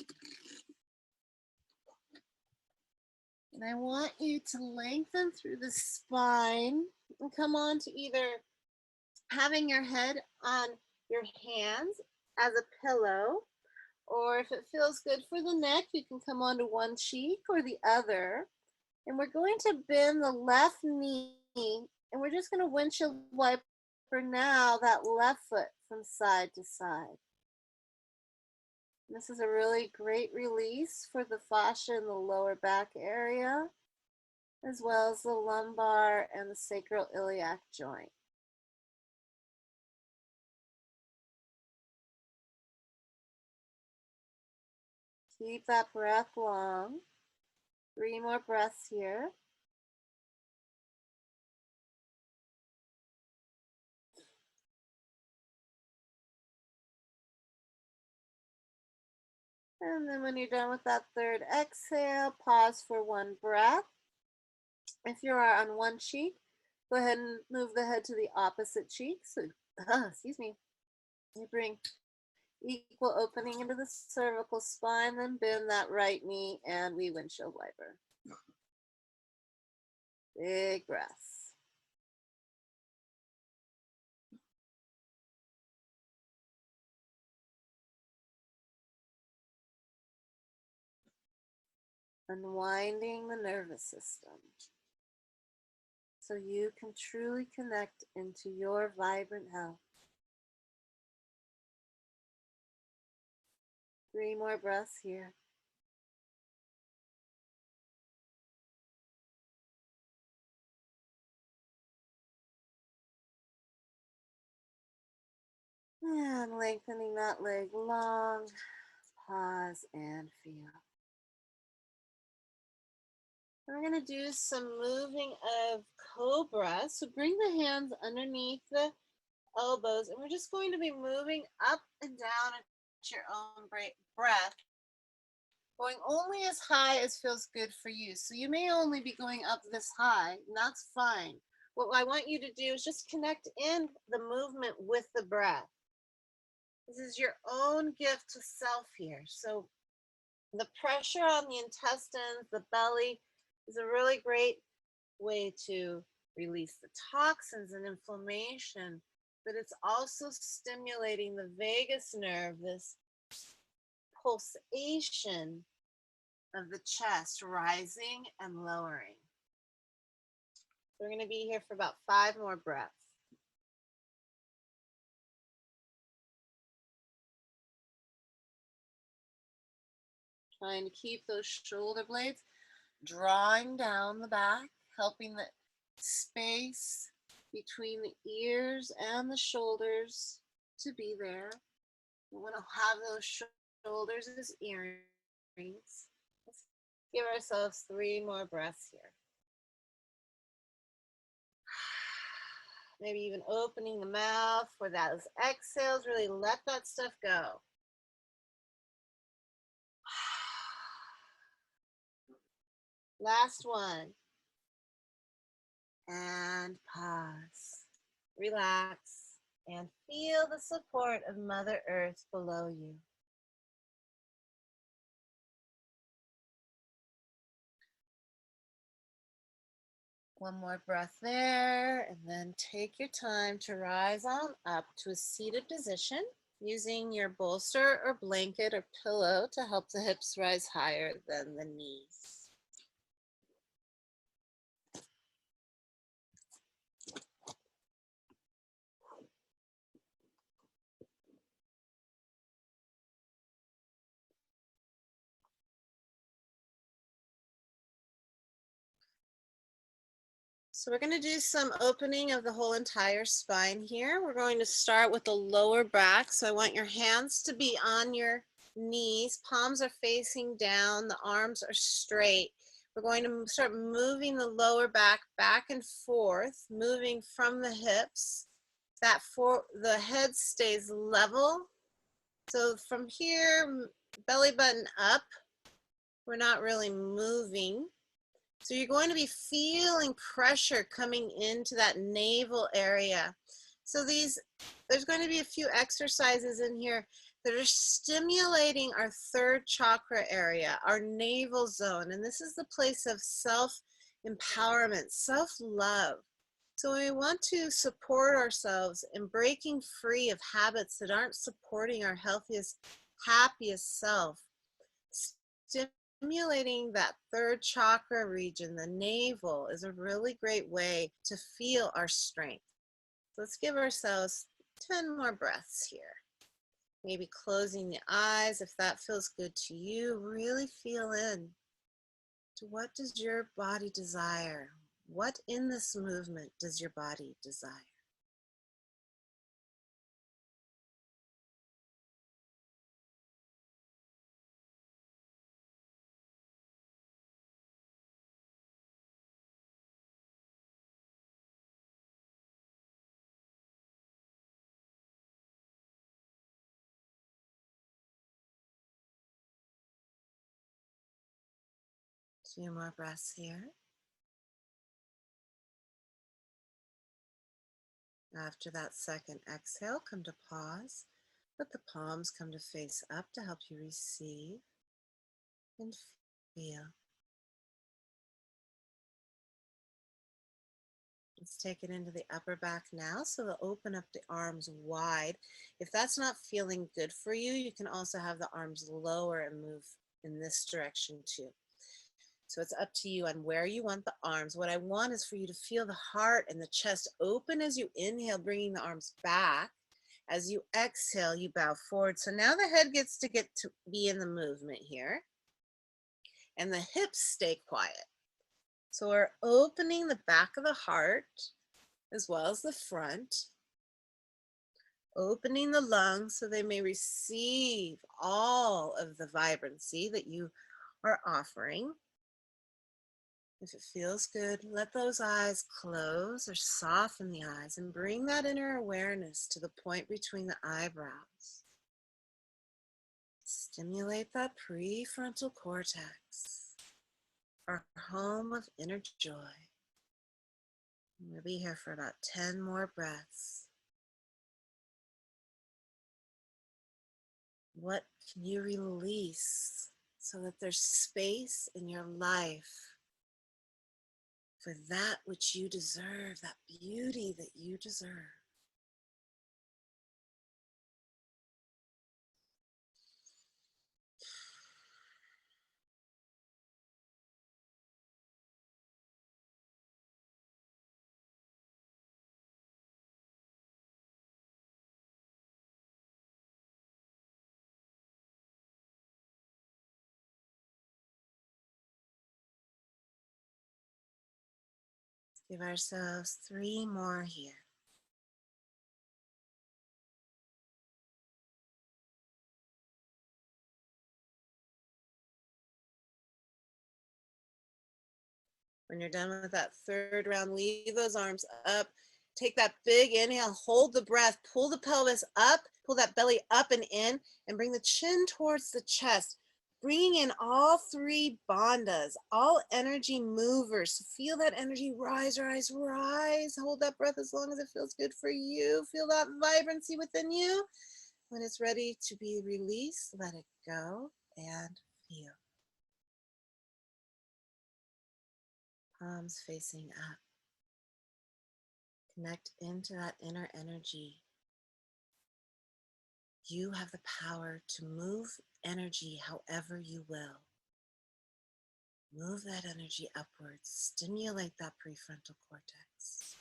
And I want you to lengthen through the spine and come on to either having your head on your hands as a pillow, or if it feels good for the neck, you can come onto one cheek or the other. And we're going to bend the left knee, and we're just going to windshield wipe for now that left foot from side to side. This is a really great release for the fascia in the lower back area, as well as the lumbar and the sacroiliac joint. Keep that breath long. 3 more breaths here. And then when you're done with that 3rd exhale, pause for 1 breath. If you are on one cheek, go ahead and move the head to the opposite cheek. So, excuse me. You bring equal opening into the cervical spine, then bend that right knee, and we windshield wiper. Big breaths. unwinding the nervous system so you can truly connect into your vibrant health. 3 more breaths here. And lengthening that leg long. Pause and feel. We're going to do some moving of cobra. So bring the hands underneath the elbows, and we're just going to be moving up and down at your own breath, going only as high as feels good for you. So you may only be going up this high, and that's fine. What I want you to do is just connect in the movement with the breath. This is your own gift to self here. So the pressure on the intestines, the belly, is a really great way to release the toxins and inflammation, but it's also stimulating the vagus nerve, this pulsation of the chest rising and lowering. We're going to be here for about 5 more breaths. Trying to keep those shoulder blades drawing down the back, helping the space between the ears and the shoulders to be there. We want to have those shoulders as earrings. Let's give ourselves 3 more breaths here. Maybe even opening the mouth for those exhales. Really let that stuff go. Last one. And pause. Relax and feel the support of Mother Earth below you. One more breath there, and then take your time to rise on up to a seated position using your bolster or blanket or pillow to help the hips rise higher than the knees. So we're going to do some opening of the whole entire spine here. We're going to start with the lower back. So I want your hands to be on your knees. Palms are facing down. The arms are straight. We're going to start moving the lower back and forth, moving from the hips. The head stays level. So from here, belly button up. We're not really moving. So you're going to be feeling pressure coming into that navel area. So there's going to be a few exercises in here that are stimulating our 3rd chakra area, our navel zone. And this is the place of self-empowerment, self-love. So we want to support ourselves in breaking free of habits that aren't supporting our healthiest, happiest self. Stimulating that 3rd chakra region, the navel, is a really great way to feel our strength. So let's give ourselves 10 more breaths here. Maybe closing the eyes if that feels good to you. Really feel in to what does your body desire? What in this movement does your body desire? A few more breaths here. After that second exhale, come to pause. Let the palms come to face up to help you receive and feel. Let's take it into the upper back now. So we'll open up the arms wide. If that's not feeling good for you, you can also have the arms lower and move in this direction too. So it's up to you on where you want the arms. What I want is for you to feel the heart and the chest open as you inhale, bringing the arms back. As you exhale, you bow forward. So now the head gets to be in the movement here. And the hips stay quiet. So we're opening the back of the heart as well as the front. Opening the lungs so they may receive all of the vibrancy that you are offering. If it feels good, let those eyes close or soften the eyes and bring that inner awareness to the point between the eyebrows. Stimulate that prefrontal cortex, our home of inner joy. We'll be here for about 10 more breaths. What can you release so that there's space in your life for that which you deserve, that beauty that you deserve? Give ourselves 3 more here. When you're done with that 3rd round, leave those arms up. Take that big inhale, hold the breath, pull the pelvis up, pull that belly up and in, and bring the chin towards the chest. Bringing in all 3 bandhas, all energy movers. So feel that energy rise, rise, rise. Hold that breath as long as it feels good for you. Feel that vibrancy within you. When it's ready to be released, let it go and feel. Palms facing up. Connect into that inner energy. You have the power to move energy however you will. Move that energy upwards. Stimulate that prefrontal cortex.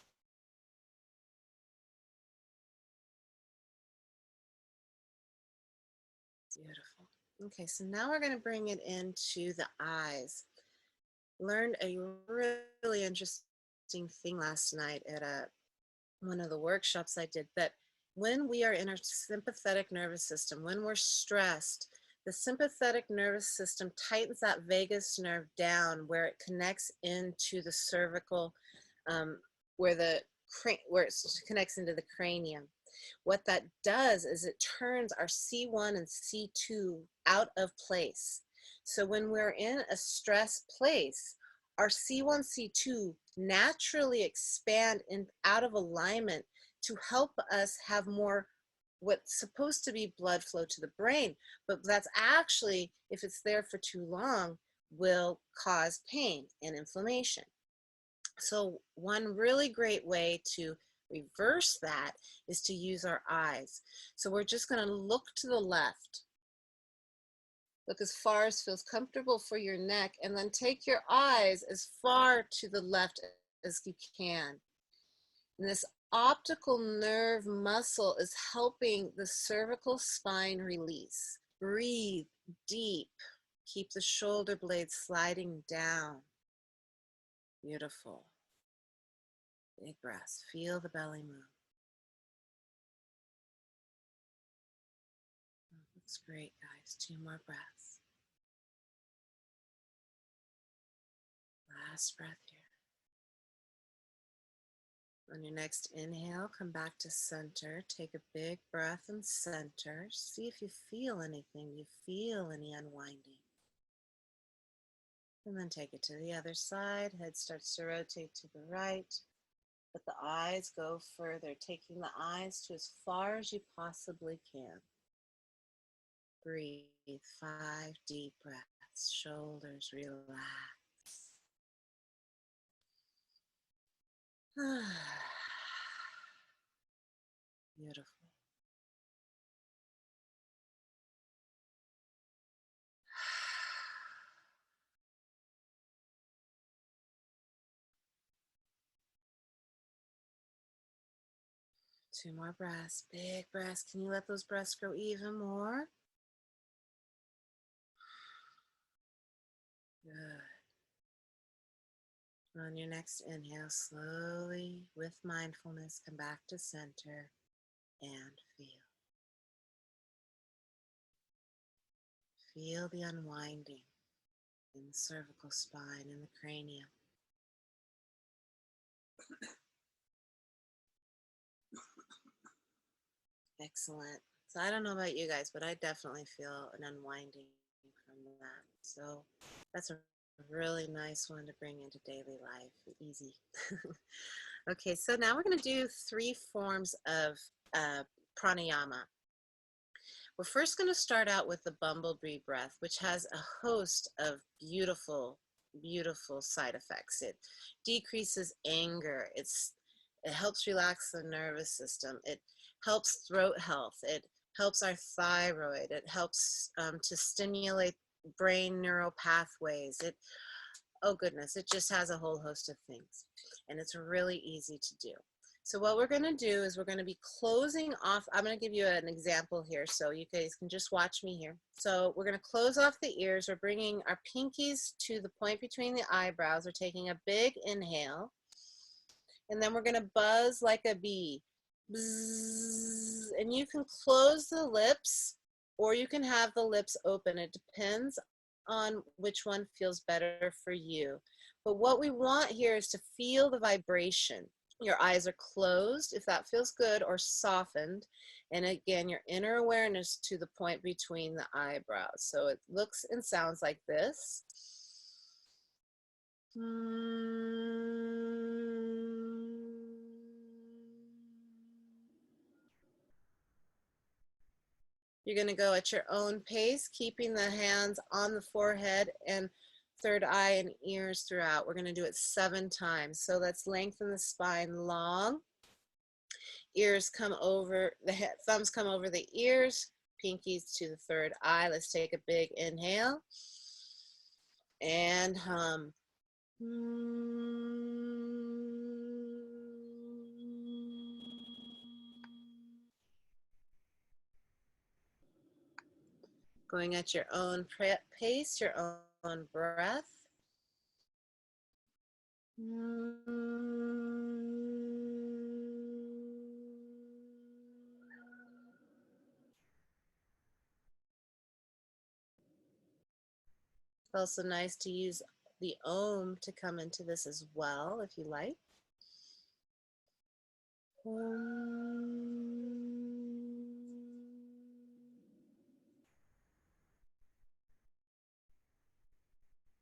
Beautiful. Okay, so now we're going to bring it into the eyes. Learned a really interesting thing last night at one of the workshops I did, that when we are in our sympathetic nervous system, when we're stressed, the sympathetic nervous system tightens that vagus nerve down where it connects into the cervical, where it connects into the cranium. What that does is it turns our C1 and C2 out of place. So when we're in a stress place, our C1, C2 naturally expand out of alignment to help us have more what's supposed to be blood flow to the brain. But that's actually, if it's there for too long, will cause pain and inflammation. So one really great way to reverse that is to use our eyes. So we're just going to look to the left. Look as far as feels comfortable for your neck, and then take your eyes as far to the left as you can. And this optical nerve muscle is helping the cervical spine release. Breathe deep. Keep the shoulder blades sliding down. Beautiful. Big breaths. Feel the belly move. That's great, guys. 2 more breaths. Last breath here. On your next inhale, come back to center. Take a big breath and center. See if you feel anything. You feel any unwinding. And then take it to the other side. Head starts to rotate to the right. Let the eyes go further, taking the eyes to as far as you possibly can. Breathe 5 deep breaths. Shoulders relax. Beautiful. 2 more breaths, big breaths. Can you let those breaths grow even more? Good. On your next inhale, slowly, with mindfulness, come back to center and feel. Feel the unwinding in the cervical spine and the cranium. Excellent. So I don't know about you guys, but I definitely feel an unwinding from that. So that's a really nice one to bring into daily life. Easy. Okay, so now we're going to do 3 forms of pranayama. We're first going to start out with the bumblebee breath, which has a host of beautiful, beautiful side effects. It decreases anger. It helps relax the nervous system. It helps throat health. It helps our thyroid. It helps to stimulate brain neural pathways. Oh goodness, it just has a whole host of things. And it's really easy to do. So what we're going to do is we're going to be closing off. I'm going to give you an example here so you guys can just watch me here. So we're going to close off the ears. We're bringing our pinkies to the point between the eyebrows. We're taking a big inhale. And then we're going to buzz like a bee. Bzzz. And you can close the lips or you can have the lips open. It depends on which one feels better for you. But what we want here is to feel the vibration. Your eyes are closed if that feels good, or softened. And again, your inner awareness to the point between the eyebrows. So it looks and sounds like this. You're going to go at your own pace, keeping the hands on the forehead and third eye and ears throughout. We're going to do it 7 times. So let's lengthen the spine long. Ears come over, the thumbs come over the ears, pinkies to the third eye. Let's take a big inhale and hum. Going at your own pace, your own breath. It's also nice to use the Om to come into this as well, if you like.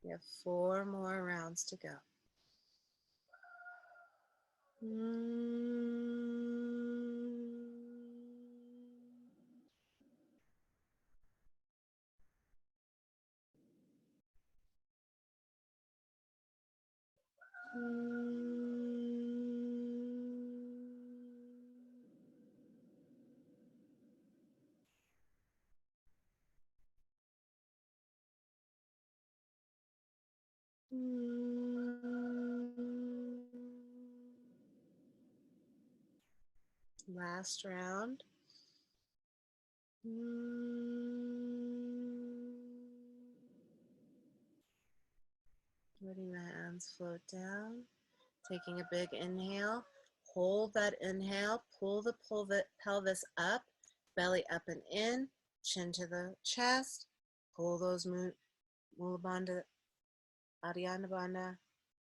We have 4 more rounds to go. Last round. Letting the hands float down. Taking a big inhale. Hold that inhale. Pull the pelvis up. Belly up and in. Chin to the chest. Pull those Mula Bandha, Adhyana Bandha,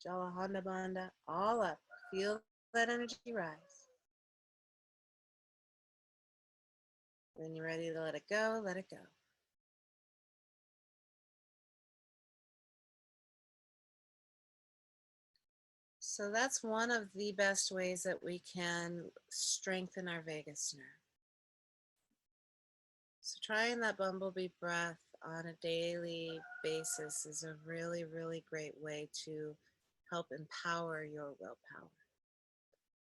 Jalahanda Bandha, all up. Feel that energy rise. When you're ready to let it go, let it go. So that's one of the best ways that we can strengthen our vagus nerve. So trying that bumblebee breath on a daily basis is a really, really great way to help empower your willpower.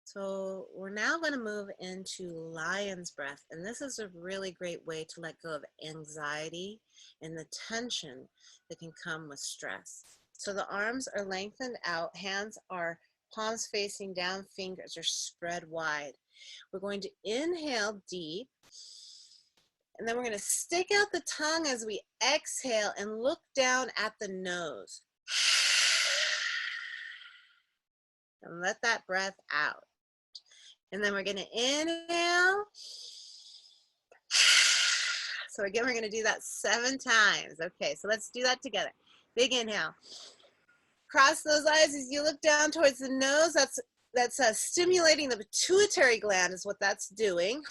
So we're now going to move into lion's breath, and this is a really great way to let go of anxiety and the tension that can come with stress. So the arms are lengthened out, hands are palms facing down, fingers are spread wide. We're going to inhale deep, and then we're going to stick out the tongue as we exhale and look down at the nose. And let that breath out. And then we're going to inhale. So again, we're going to do that 7 times. Okay, so let's do that together. Big inhale. Cross those eyes as you look down towards the nose. That's stimulating the pituitary gland is what that's doing.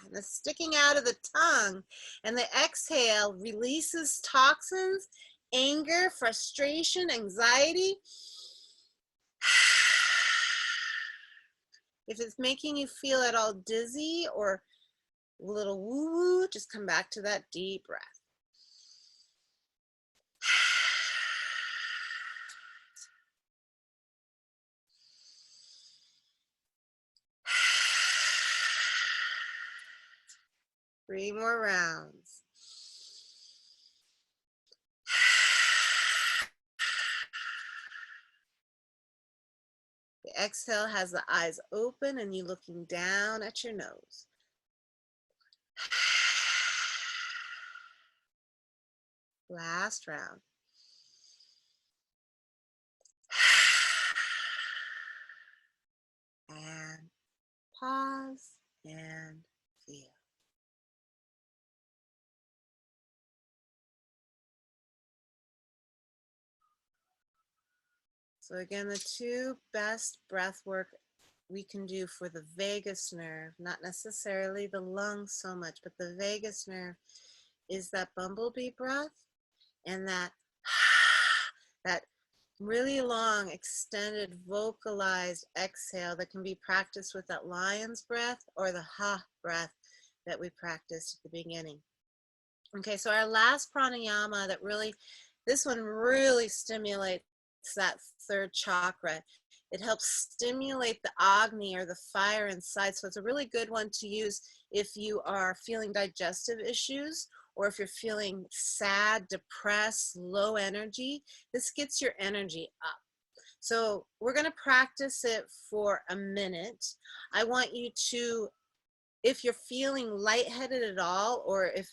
And the sticking out of the tongue and the exhale releases toxins, anger, frustration, anxiety. If it's making you feel at all dizzy or a little woo-woo, just come back to that deep breath. Three more rounds. The exhale has the eyes open and you looking down at your nose. Last round. And pause and feel. So again, the 2 best breath work we can do for the vagus nerve, not necessarily the lungs so much, but the vagus nerve, is that bumblebee breath and that really long, extended, vocalized exhale that can be practiced with that lion's breath or the ha breath that we practiced at the beginning. Okay, so our last pranayama this one really stimulates that 3rd chakra. It helps stimulate the Agni or the fire inside. So it's a really good one to use if you are feeling digestive issues or if you're feeling sad, depressed, low energy. This gets your energy up. So we're going to practice it for a minute. I want you to, if you're feeling lightheaded at all, or if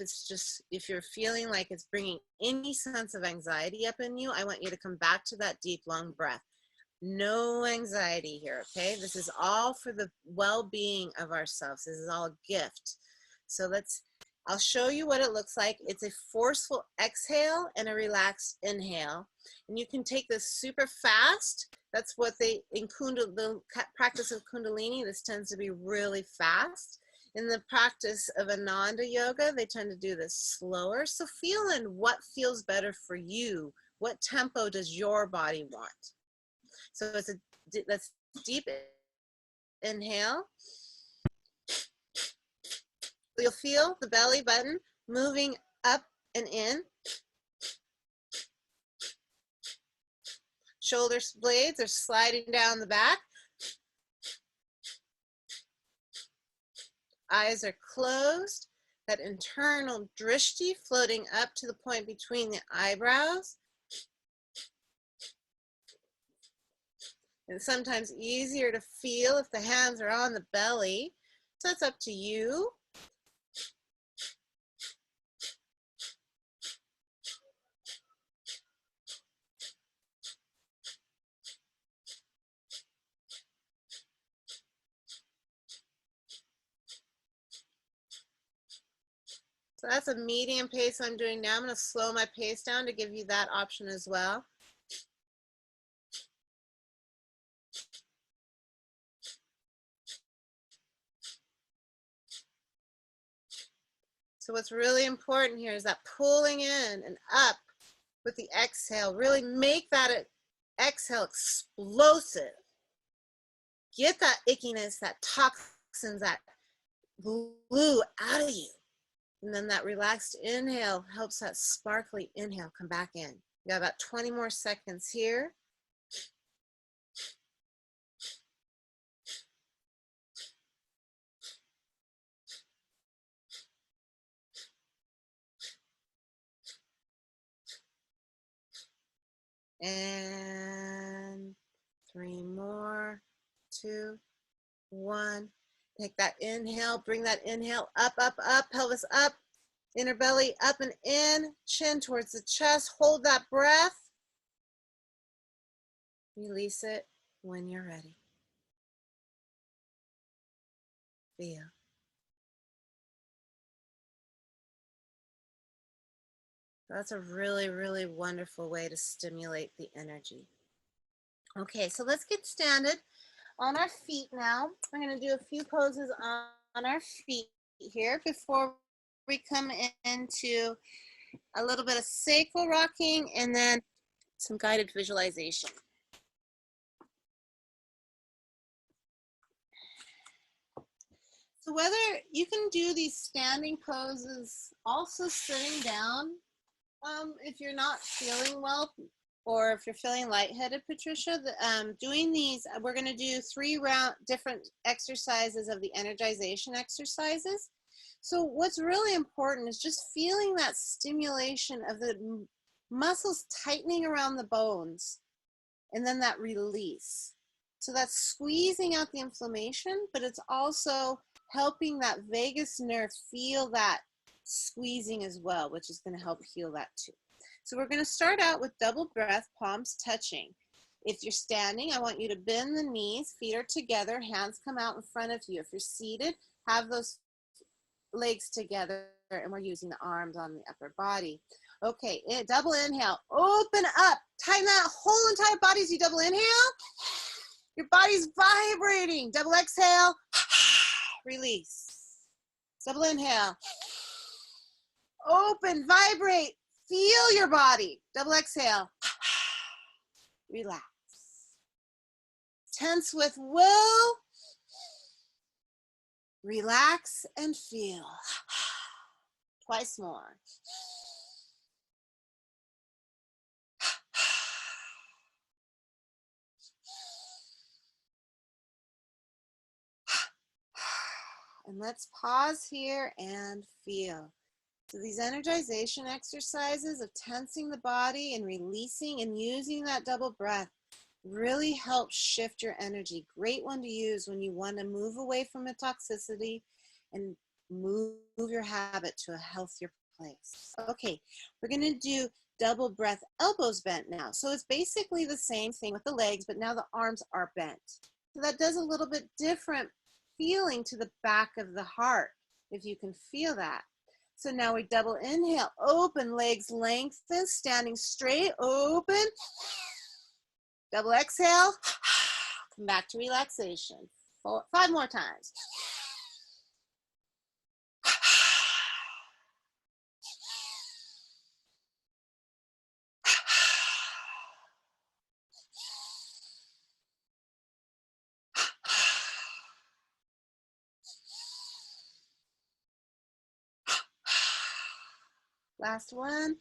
you're feeling like it's bringing any sense of anxiety up in you, I want you to come back to that deep, long breath. No anxiety here, okay? This is all for the well-being of ourselves. This is all a gift. So I'll show you what it looks like. It's a forceful exhale and a relaxed inhale. And you can take this super fast. That's what the practice of Kundalini, this tends to be really fast. In the practice of Ananda Yoga, they tend to do this slower. So feel in what feels better for you. What tempo does your body want? So let's deep inhale. You'll feel the belly button moving up and in. Shoulder blades are sliding down the back. Eyes are closed. That internal drishti floating up to the point between the eyebrows. And sometimes easier to feel if the hands are on the belly. So it's up to you. So that's a medium pace I'm doing now. I'm going to slow my pace down to give you that option as well. So what's really important here is that pulling in and up with the exhale. Really make that exhale explosive. Get that ickiness, that toxins, that glue out of you. And then that relaxed inhale helps that sparkly inhale come back in. You got about 20 more seconds here. And 3 more, 2, 1. Take that inhale, bring that inhale up, up, up, pelvis up, inner belly up and in, chin towards the chest. Hold that breath. Release it when you're ready. Feel. That's a really, really wonderful way to stimulate the energy. Okay, so let's get standing on our feet now. I'm going to do a few poses on our feet here before we come into a little bit of sacral rocking and then some guided visualization. So whether you can do these standing poses, also sitting down, if you're not feeling well, or if you're feeling lightheaded, Patricia, doing these, we're going to do 3 different exercises of the energization exercises. So what's really important is just feeling that stimulation of the muscles tightening around the bones, and then that release. So that's squeezing out the inflammation, but it's also helping that vagus nerve feel that squeezing as well, which is going to help heal that too. So we're going to start out with double breath, palms touching. If you're standing, I want you to bend the knees, feet are together, hands come out in front of you. If you're seated, have those legs together, and we're using the arms on the upper body. Okay, double inhale, open up, tighten that whole entire body as you double inhale. Your body's vibrating. Double exhale, release. Double inhale, open, vibrate, feel your body. Double exhale, relax. Tense with will, relax and feel. Twice more. And let's pause here and feel. So these energization exercises of tensing the body and releasing and using that double breath really helps shift your energy. Great one to use when you want to move away from a toxicity and move your habit to a healthier place. Okay, we're going to do double breath, elbows bent now. So it's basically the same thing with the legs, but now the arms are bent. So that does a little bit different feeling to the back of the heart, if you can feel that. So now we double inhale, open, legs lengthen, standing straight, open. Double exhale, come back to relaxation. 5 more times. Last one.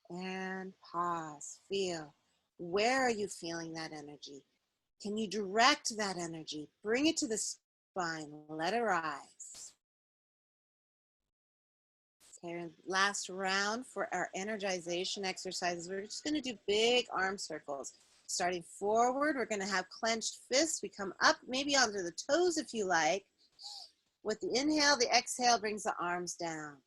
And pause, feel. Where are you feeling that energy? Can you direct that energy? Bring it to the spine, let it rise. Okay, last round for our energization exercises. We're just gonna do big arm circles. Starting forward, we're gonna have clenched fists. We come up, maybe onto the toes if you like. With the inhale, the exhale brings the arms down.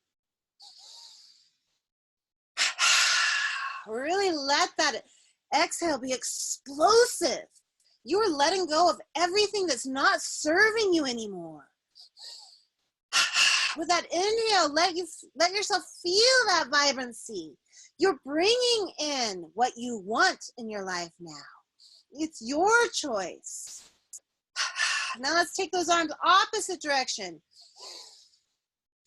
Really let that exhale be explosive. You're letting go of everything that's not serving you anymore. With that inhale, let yourself feel that vibrancy. You're bringing in what you want in your life now. It's your choice. Now let's take those arms opposite direction.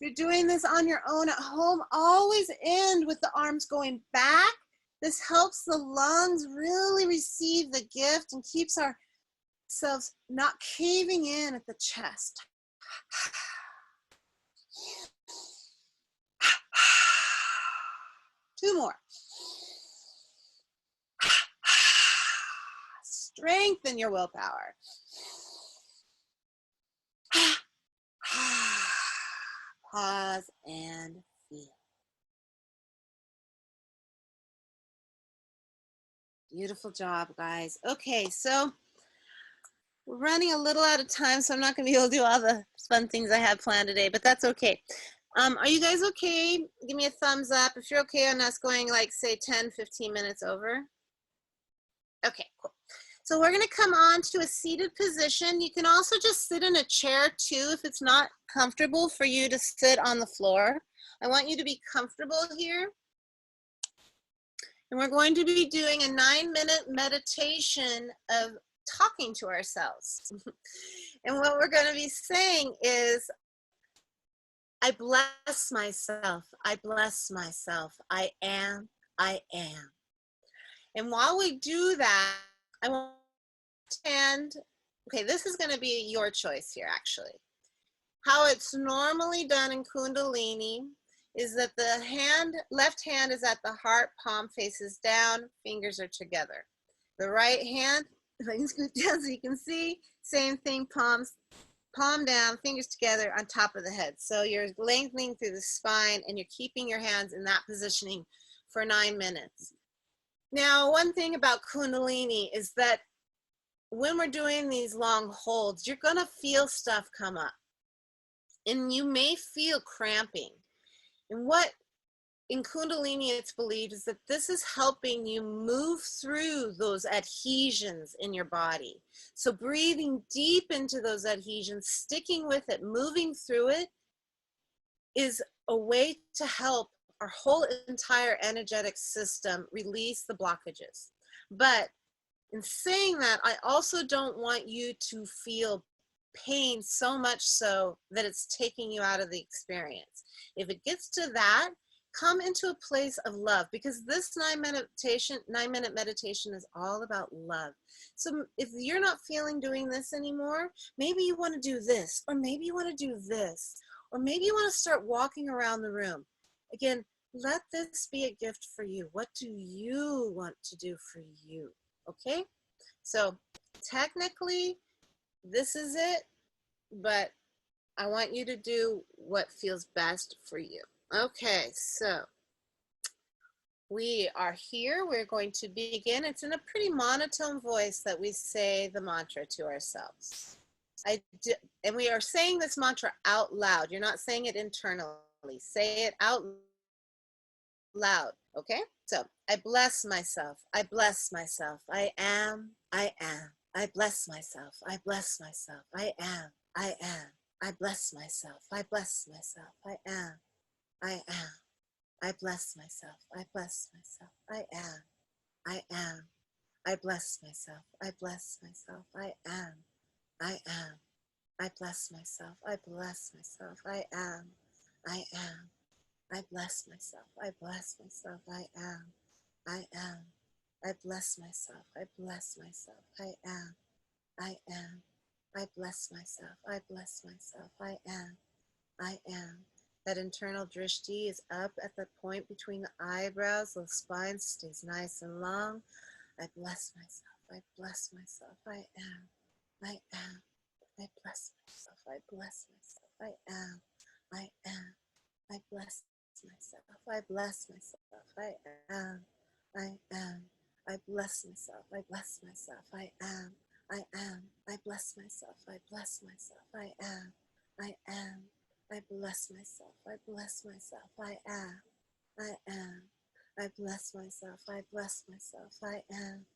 If you're doing this on your own at home, always end with the arms going back. This helps the lungs really receive the gift and keeps ourselves not caving in at the chest. 2 more. Strengthen your willpower. Pause and feel. Beautiful job, guys. Okay, so we're running a little out of time, so I'm not going to be able to do all the fun things I had planned today, but that's okay. Are you guys okay? Give me a thumbs up if you're okay on us going like, say, 10, 15 minutes over. Okay, cool. So we're going to come on to a seated position. You can also just sit in a chair too if it's not comfortable for you to sit on the floor. I want you to be comfortable here. And we're going to be doing a 9-minute meditation of talking to ourselves. And what we're going to be saying is, I bless myself. I bless myself. I am. I am. And while we do that, I want to stand. Okay, this is going to be your choice here, actually. How it's normally done in Kundalini is that the left hand is at the heart, palm faces down, fingers are together. The right hand, if I can scoot down so you can see, same thing, palm down, fingers together on top of the head. So you're lengthening through the spine and you're keeping your hands in that positioning for 9 minutes. Now, one thing about Kundalini is that when we're doing these long holds, you're gonna feel stuff come up and you may feel cramping. And what in Kundalini it's believed is that this is helping you move through those adhesions in your body. So breathing deep into those adhesions, sticking with it, moving through it is a way to help our whole entire energetic system release the blockages. But in saying that, I also don't want you to feel pain so much so that it's taking you out of the experience. If it gets to that, come into a place of love, because this 9-minute meditation is all about love. So if you're not feeling doing this anymore, maybe you want to do this, or maybe you want to do this, or maybe you want to start walking around the room. Again, let this be a gift for you. What do you want to do for you? Okay? So technically, this is it, but I want you to do what feels best for you. Okay, so we are here. We're going to begin. It's in a pretty monotone voice that we say the mantra to ourselves. And we are saying this mantra out loud. You're not saying it internally. Say it out loud, okay? So, I bless myself. I bless myself. I am. I am. I bless myself. I bless myself. I am. I am. I bless myself. I bless myself. I am. I am. I bless myself. I bless myself. I am. I am. I bless myself. I bless myself. I am. I am. I bless myself. I bless myself. I am. I am. I bless myself. I bless myself. I am. I am. I bless myself. I bless myself. I am. I am. I bless myself. I bless myself. I am. I am. That internal drishti is up at the point between the eyebrows. The spine stays nice and long. I bless myself. I bless myself. I am. I am. I bless myself. I bless myself. I am. I am. I bless myself. I bless myself. I am. I am. I bless myself. I bless myself. I am. I am. I bless myself. I bless myself. I am. I am. I bless myself. I bless myself. I am. I am. I bless myself. I bless myself. I am.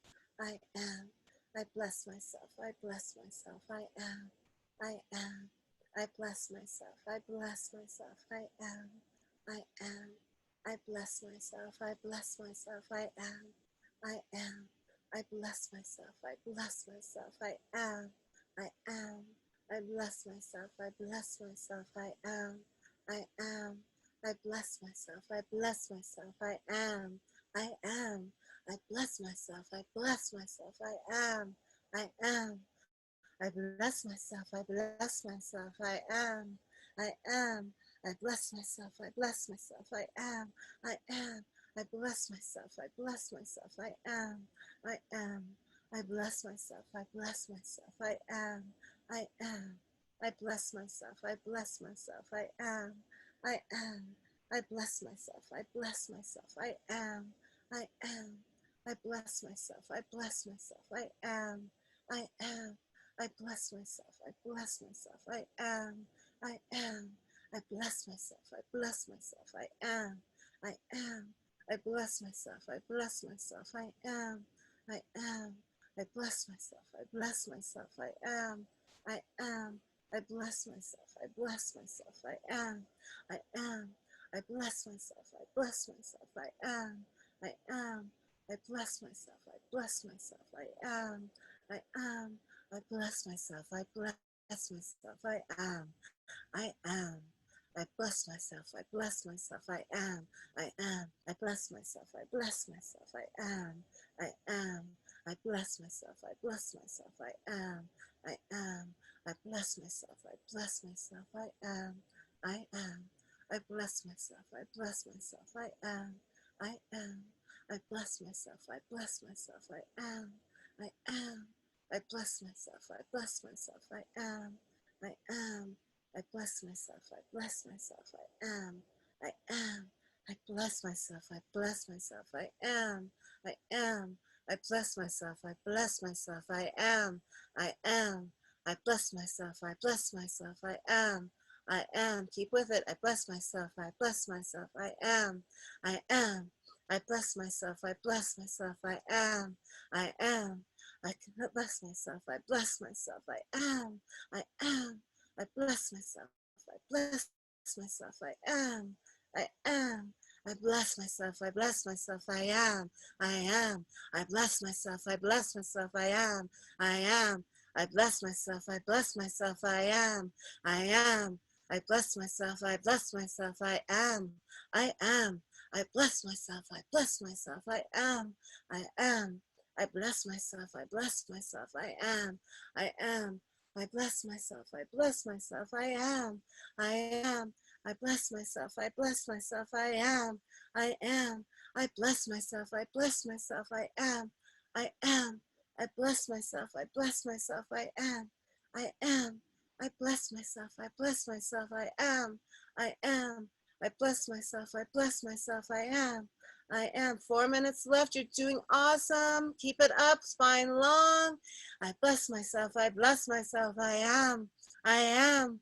I am. I bless myself. I bless myself. I am. I am. I bless myself. I bless myself. I am. I am. I bless myself. I bless myself. I am. I am. I bless myself. I bless myself. I am. I am. I bless myself. I bless myself. I am. I am. I bless myself. I bless myself. I am. I am. I bless myself. I bless myself. I am. I am. I bless myself. I bless myself. I am. I am. I bless myself. I bless myself. I am. I am. I bless myself. I bless myself. I am. I am. I bless myself. I bless myself. I am. I am. I bless myself. I bless myself. I am. I am. I bless myself. I bless myself. I am. I am. I bless myself. I bless myself. I am. I am. I bless myself. I bless myself. I am. I am. I bless myself. I bless myself. I am. I am. I bless myself. I bless myself. I am. I am. I bless myself. I bless myself. I am. I am. I bless myself. I bless myself. I am. I am. I bless myself. I bless myself. I am. I am. I bless myself. I bless myself. I am. I am. I bless myself. I bless myself. I am. I am. I bless myself. I bless myself. I am. I am. I bless myself. I bless myself. I am. I am. I bless myself. I bless myself. I am. I am. I bless myself. I bless myself. I am. I am. I bless myself. I bless myself. I am. I am. I bless myself. I bless myself. I am. I am. I bless myself. I bless myself. I am. I am. I bless myself. I bless myself. I am. I am. I bless myself. I bless myself. I am. I am. I bless myself. I bless myself. I am. I am. I bless myself. I bless myself. I am. I am. Keep with it. I bless myself. I bless myself. I am. I am. I bless myself. I bless myself. I am. I am. I can bless myself. I bless myself. I am. I am. I bless myself. I bless myself. I am. I am. I bless myself. I bless myself. I am. I am. I bless myself. I bless myself. I am. I am. I bless myself. I bless myself. I am. I am. I bless myself. I bless myself. I am. I am. I bless myself. I bless myself. I am. I am. I bless myself. I bless myself. I am. I am. I bless myself. I bless myself. I am. I am. I bless myself. I bless myself. I am. I am. I bless myself. I bless myself. I am. I am. I bless myself. I bless myself. I am. I am. I bless myself. I bless myself. I am. I am. I bless myself. I bless myself. I am. I am. 4 minutes left. You're doing awesome. Keep it up. Spine long. I bless myself. I bless myself. I am. I am.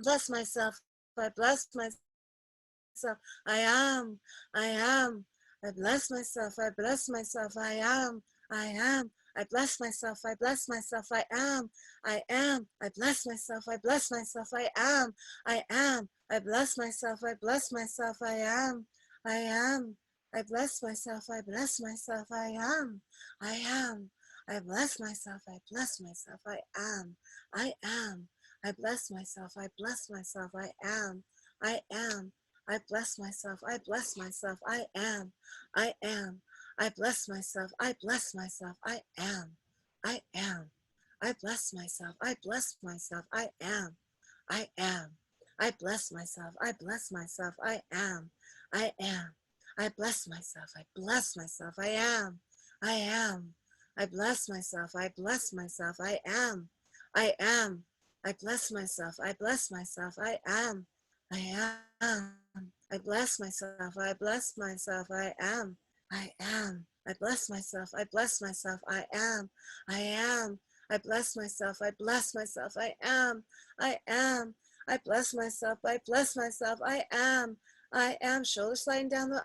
Bless myself. I bless myself. I am. I am. I bless myself. I bless myself. I am. I am. I bless myself. I bless myself. I am. I am. I bless myself. I bless myself. I am. I am. I bless myself. I bless myself. I am. I am. I bless myself. I bless myself. I am. I am. I bless myself. I bless myself. I am. I am. I bless myself. I bless myself. I am. I am. I bless myself. I bless myself. I am. I am. I bless myself. I bless myself. I am. I am. I bless myself. I bless myself. I am. I am. I bless myself. I bless myself. I am. I am. I bless myself. I bless myself. I am. I am. I bless myself. I bless myself. I am. I am. I bless myself. I bless myself. I am. I am. I bless myself. I bless myself. I am. I am. I bless myself. I bless myself. I am. I am. I bless myself. I bless myself. I am. I am. I bless myself. I bless myself. I am. I am. Shoulders sliding down the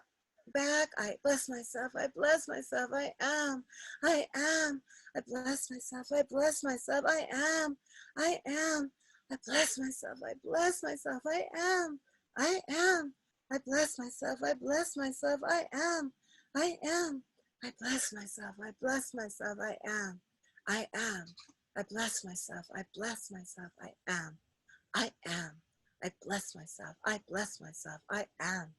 back. I bless myself. I bless myself. I am. I am. I bless myself. I bless myself. I am. I am. I bless myself. I bless myself. I am. I am. I bless myself. I bless myself. I am. I am. I bless myself. I bless myself. I am. I am. I bless myself. I bless myself. I am. I am. I bless myself. I bless myself. I am.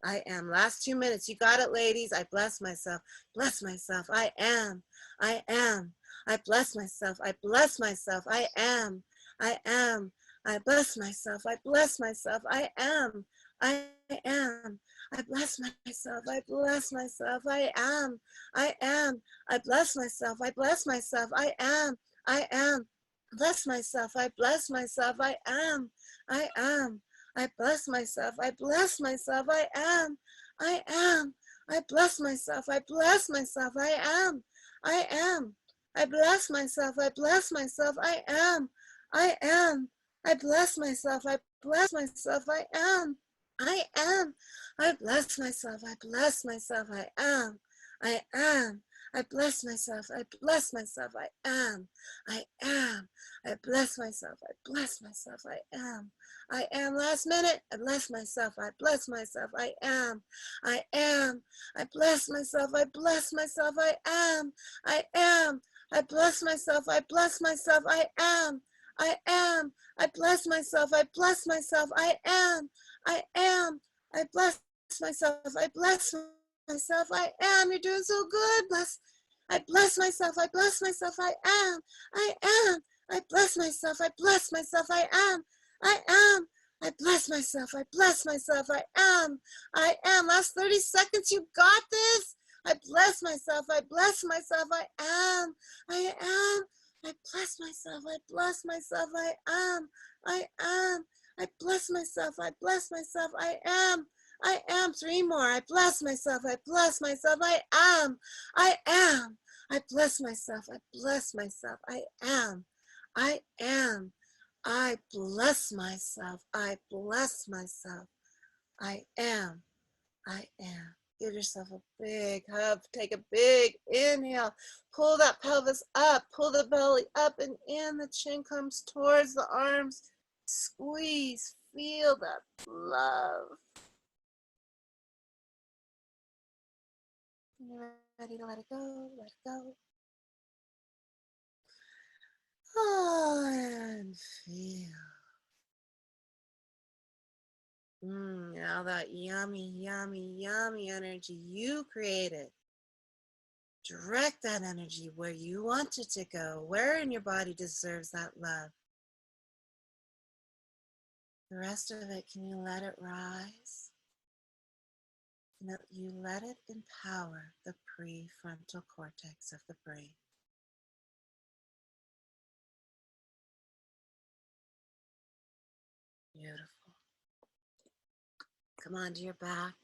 I am. Last 2 minutes. You got it, ladies. I bless myself. Bless myself. I am. I am. I bless myself. I bless myself. I am. I am. I bless myself. I bless myself. I am. I am. I bless myself. I bless myself. I am. I am. I bless myself. I bless myself. I am. I am. Bless myself. I bless myself. I am. I am. I bless myself. I bless myself. I am. I am. I bless myself. I bless myself. I am. I am. I bless myself. I bless myself. I am. I am. I bless myself. I bless myself. I am. I am. I bless myself. I bless myself. I am. I am. I bless myself. I bless myself. I am. I am. I bless myself. I bless myself. I am. I am. Last minute. I bless myself. I bless myself. I am. I am. I bless myself. I bless myself. I am. I am. I bless myself. I bless myself. I am. I am. I bless myself. I bless myself. I am. I am. I bless myself. I bless myself. I am. You're doing so good. Bless. I bless myself. I bless myself. I am. I am. I bless myself. I bless myself. I am. I am. I bless myself. I bless myself. I am. I am. Last 30 seconds. You got this. I bless myself. I bless myself. I am. I am. I bless myself. I bless myself. I am. I am. I bless myself. I bless myself. I am. I am. 3 more. I bless myself. I bless myself. I am. I am. I bless myself. I bless myself. I am. I am. I bless myself. I bless myself. I am. I am. Give yourself a big hug. Take a big inhale. Pull that pelvis up. Pull the belly up and in. The chin comes towards the arms. Squeeze. Feel that love. When you're ready to let it go, let it go. Oh, and feel. Now that yummy, yummy, yummy energy you created. Direct that energy where you want it to go. Where in your body deserves that love? The rest of it, can you let it rise? You let it empower the prefrontal cortex of the brain. Beautiful. Come onto your back.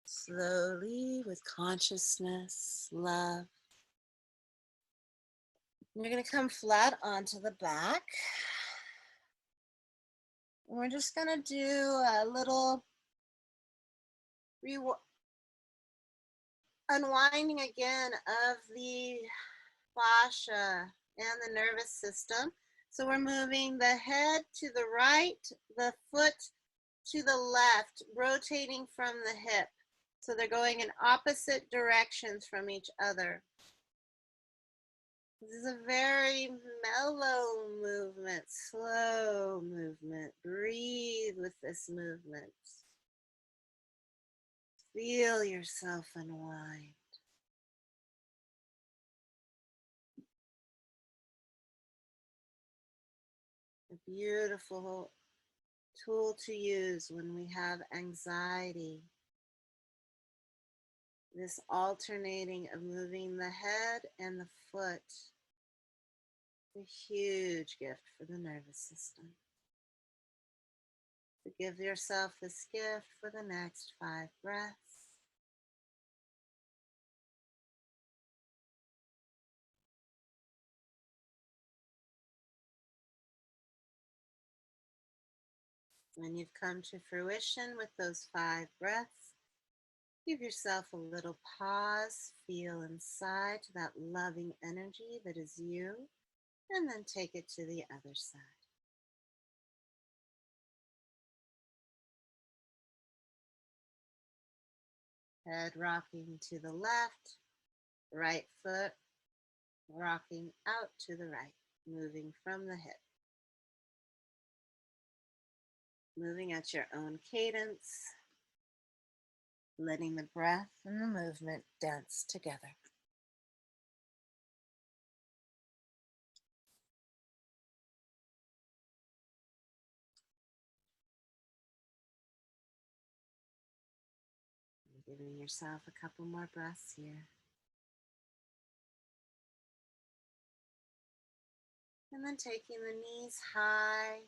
Slowly, with consciousness, love. You're going to come flat onto the back. And we're just going to do a little unwinding again of the fascia and the nervous system. So we're moving the head to the right, the foot to the left, rotating from the hip. So they're going in opposite directions from each other. This is a very mellow movement, slow movement. Breathe with this movement. Feel yourself unwind. A beautiful tool to use when we have anxiety. This alternating of moving the head and the foot. A huge gift for the nervous system. So give yourself this gift for the next 5 breaths. When you've come to fruition with those 5 breaths, give yourself a little pause, feel inside to that loving energy that is you, and then take it to the other side. Head rocking to the left, right foot rocking out to the right, moving from the hip. Moving at your own cadence, letting the breath and the movement dance together. Giving yourself a couple more breaths here. And then taking the knees high,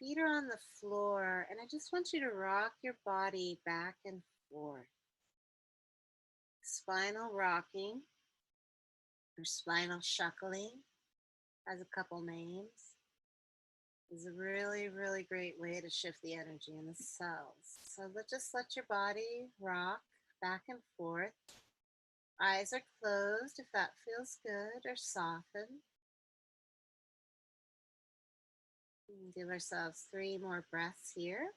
feet are on the floor, and I just want you to rock your body back and forth. spinal rocking or spinal shuckling, has a couple names, is a really, really great way to shift the energy in the cells. So just let your body rock back and forth. Eyes are closed if that feels good, or soften. Give ourselves 3 more breaths here.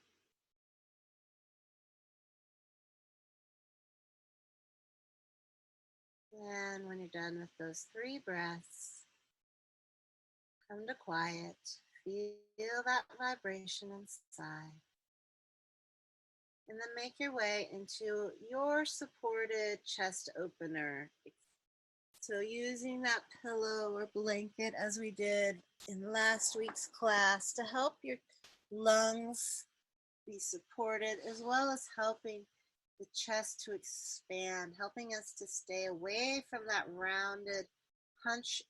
And when you're done with those 3 breaths, come to quiet. Feel that vibration inside. And then make your way into your supported chest opener. So using that pillow or blanket as we did in last week's class to help your lungs be supported, as well as helping the chest to expand, helping us to stay away from that rounded hunch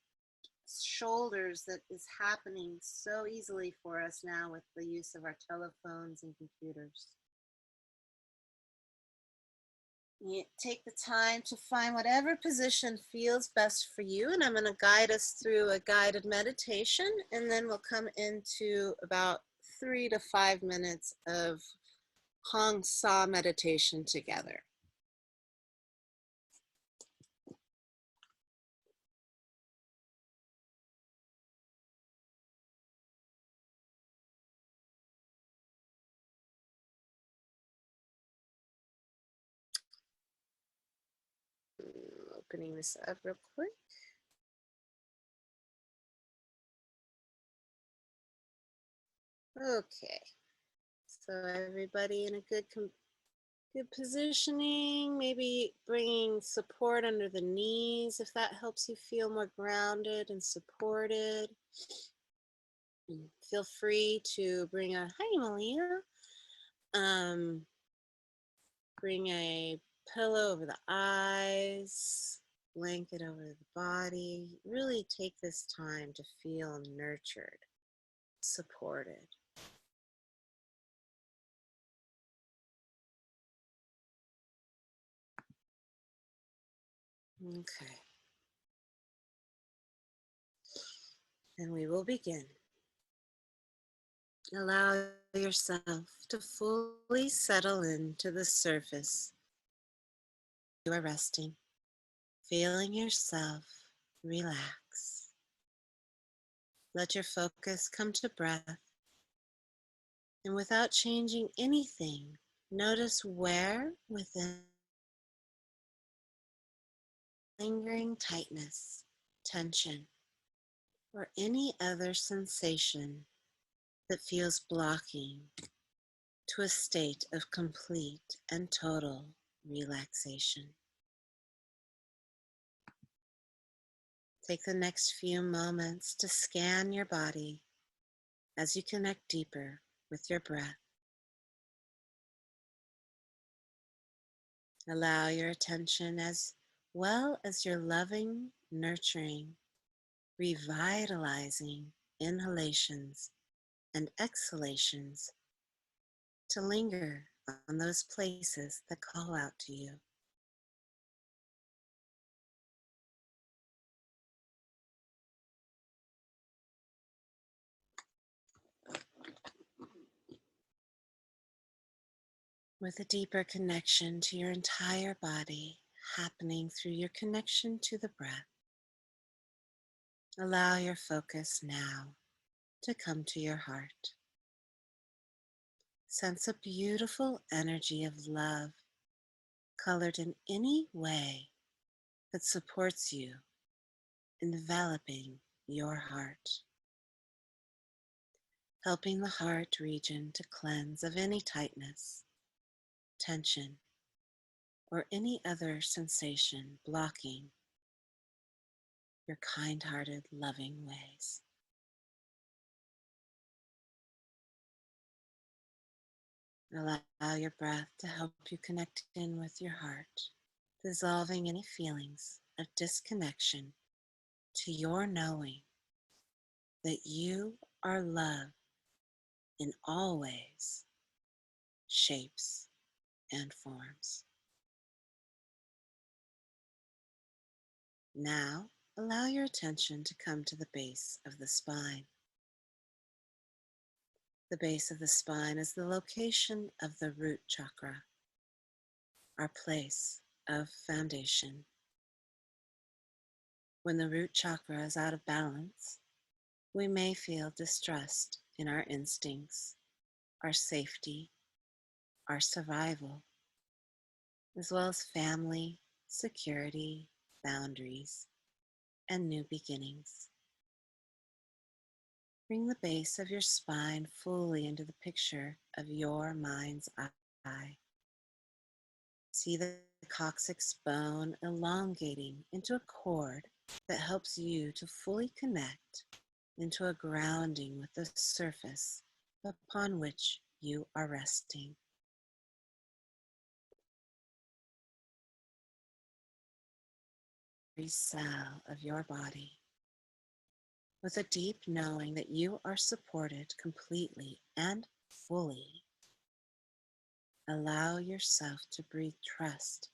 shoulders that is happening so easily for us now with the use of our telephones and computers. You take the time to find whatever position feels best for you, and I'm going to guide us through a guided meditation, and then we'll come into about 3 to 5 minutes of Hong Sa meditation together. Opening this up real quick. Okay, so everybody in a good positioning, maybe bringing support under the knees if that helps you feel more grounded and supported. And feel free to bring a, hi Malia, bring a pillow over the eyes, blanket over the body. Really take this time to feel nurtured, supported. Okay. And we will begin. Allow yourself to fully settle into the surface. You are resting, feeling yourself relax. Let your focus come to breath. And without changing anything, notice where within lingering tightness, tension, or any other sensation that feels blocking to a state of complete and total relaxation. Take the next few moments to scan your body as you connect deeper with your breath. Allow your attention as well as your loving, nurturing, revitalizing inhalations and exhalations to linger on those places that call out to you. With a deeper connection to your entire body happening through your connection to the breath, allow your focus now to come to your heart. Sense a beautiful energy of love colored in any way that supports you in developing your heart, helping the heart region to cleanse of any tightness, tension, or any other sensation blocking your kind-hearted, loving ways. Allow your breath to help you connect in with your heart, dissolving any feelings of disconnection to your knowing that you are love in all ways, shapes, and forms. Now, allow your attention to come to the base of the spine. The base of the spine is the location of the root chakra, our place of foundation. When the root chakra is out of balance, we may feel distrust in our instincts, our safety, our survival, as well as family, security, boundaries, and new beginnings. Bring the base of your spine fully into the picture of your mind's eye. See the coccyx bone elongating into a cord that helps you to fully connect into a grounding with the surface upon which you are resting. Every cell of your body, with a deep knowing that you are supported completely and fully. Allow yourself to breathe trust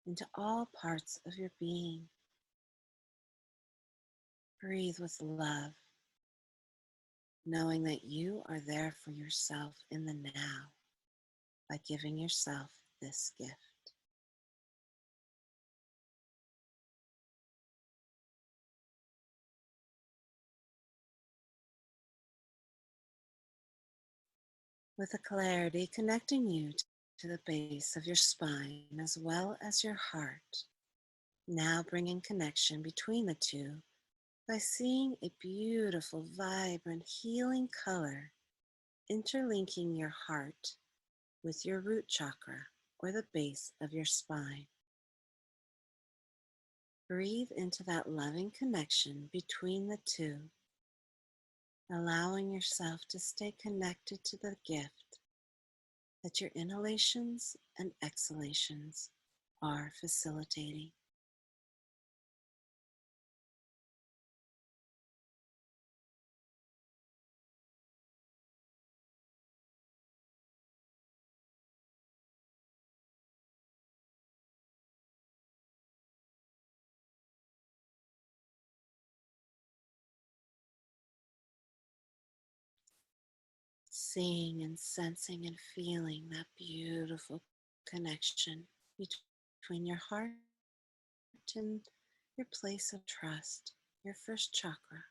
into all parts of your being. Breathe with love, knowing that you are there for yourself in the now by giving yourself this gift. With a clarity connecting you to the base of your spine as well as your heart, now bringing connection between the two by seeing a beautiful, vibrant, healing color interlinking your heart with your root chakra or the base of your spine. Breathe into that loving connection between the two, allowing yourself to stay connected to the gift that your inhalations and exhalations are facilitating. Seeing and sensing and feeling that beautiful connection between your heart and your place of trust, your first chakra.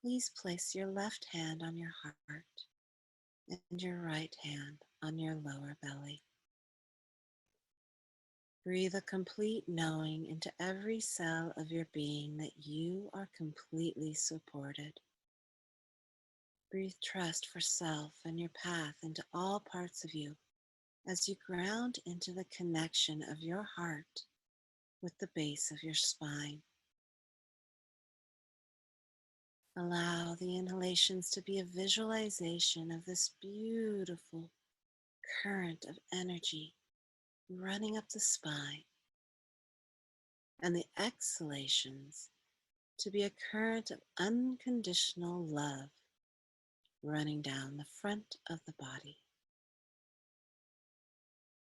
Please place your left hand on your heart and your right hand on your lower belly. Breathe a complete knowing into every cell of your being that you are completely supported. Breathe trust for self and your path into all parts of you as you ground into the connection of your heart with the base of your spine. Allow the inhalations to be a visualization of this beautiful current of energy running up the spine, and the exhalations to be a current of unconditional love running down the front of the body.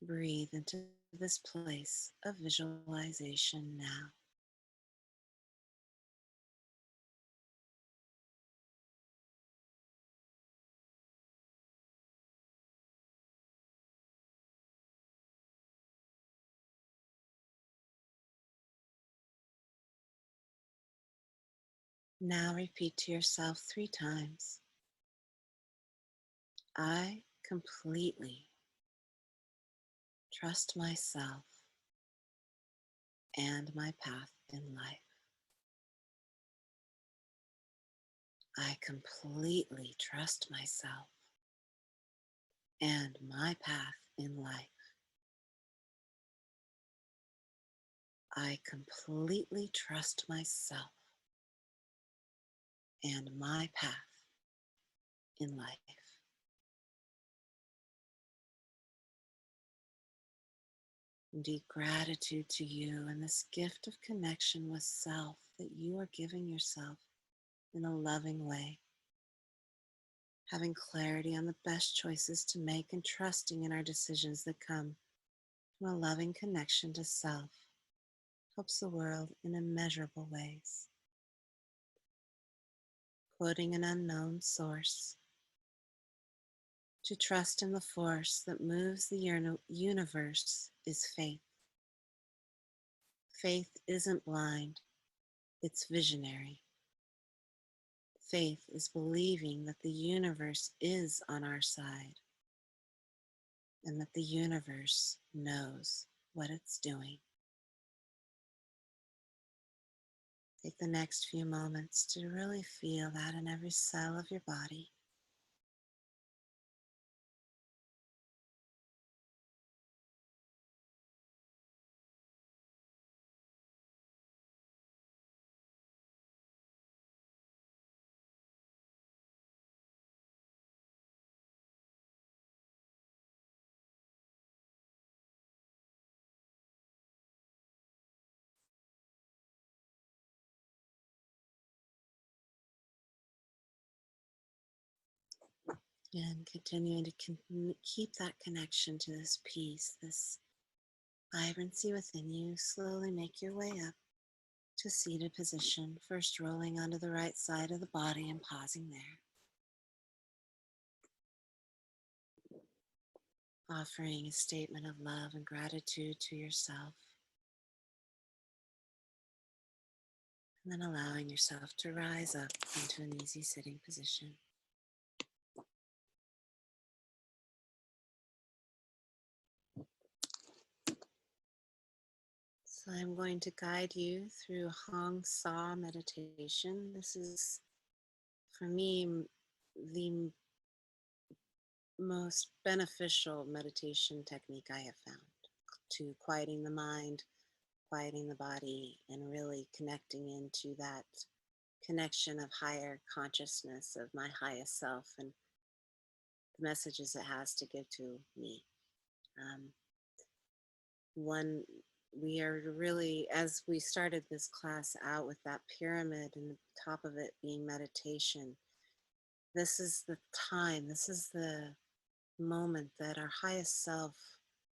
Breathe into this place of visualization now. Now repeat to yourself 3 times. I completely trust myself and my path in life. I completely trust myself and my path in life. I completely trust myself and my path in life. Deep gratitude to you and this gift of connection with self that you are giving yourself in a loving way. Having clarity on the best choices to make and trusting in our decisions that come from a loving connection to self. helps the world in immeasurable ways. Quoting an unknown source, to trust in the force that moves the universe is faith. Faith isn't blind, it's visionary. Faith is believing that the universe is on our side and that the universe knows what it's doing. Take the next few moments to really feel that in every cell of your body. And continuing to keep that connection to this peace, this vibrancy within you. Slowly make your way up to seated position, first rolling onto the right side of the body and pausing there. Offering a statement of love and gratitude to yourself. And then allowing yourself to rise up into an easy sitting position. So I'm going to guide you through Hong Sa meditation. This is, for me, the most beneficial meditation technique I have found to quieting the mind, quieting the body, and really connecting into that connection of higher consciousness of my highest self and the messages it has to give to me. We are really, as we started this class out with that pyramid and the top of it being meditation, this is the time, this is the moment that our highest self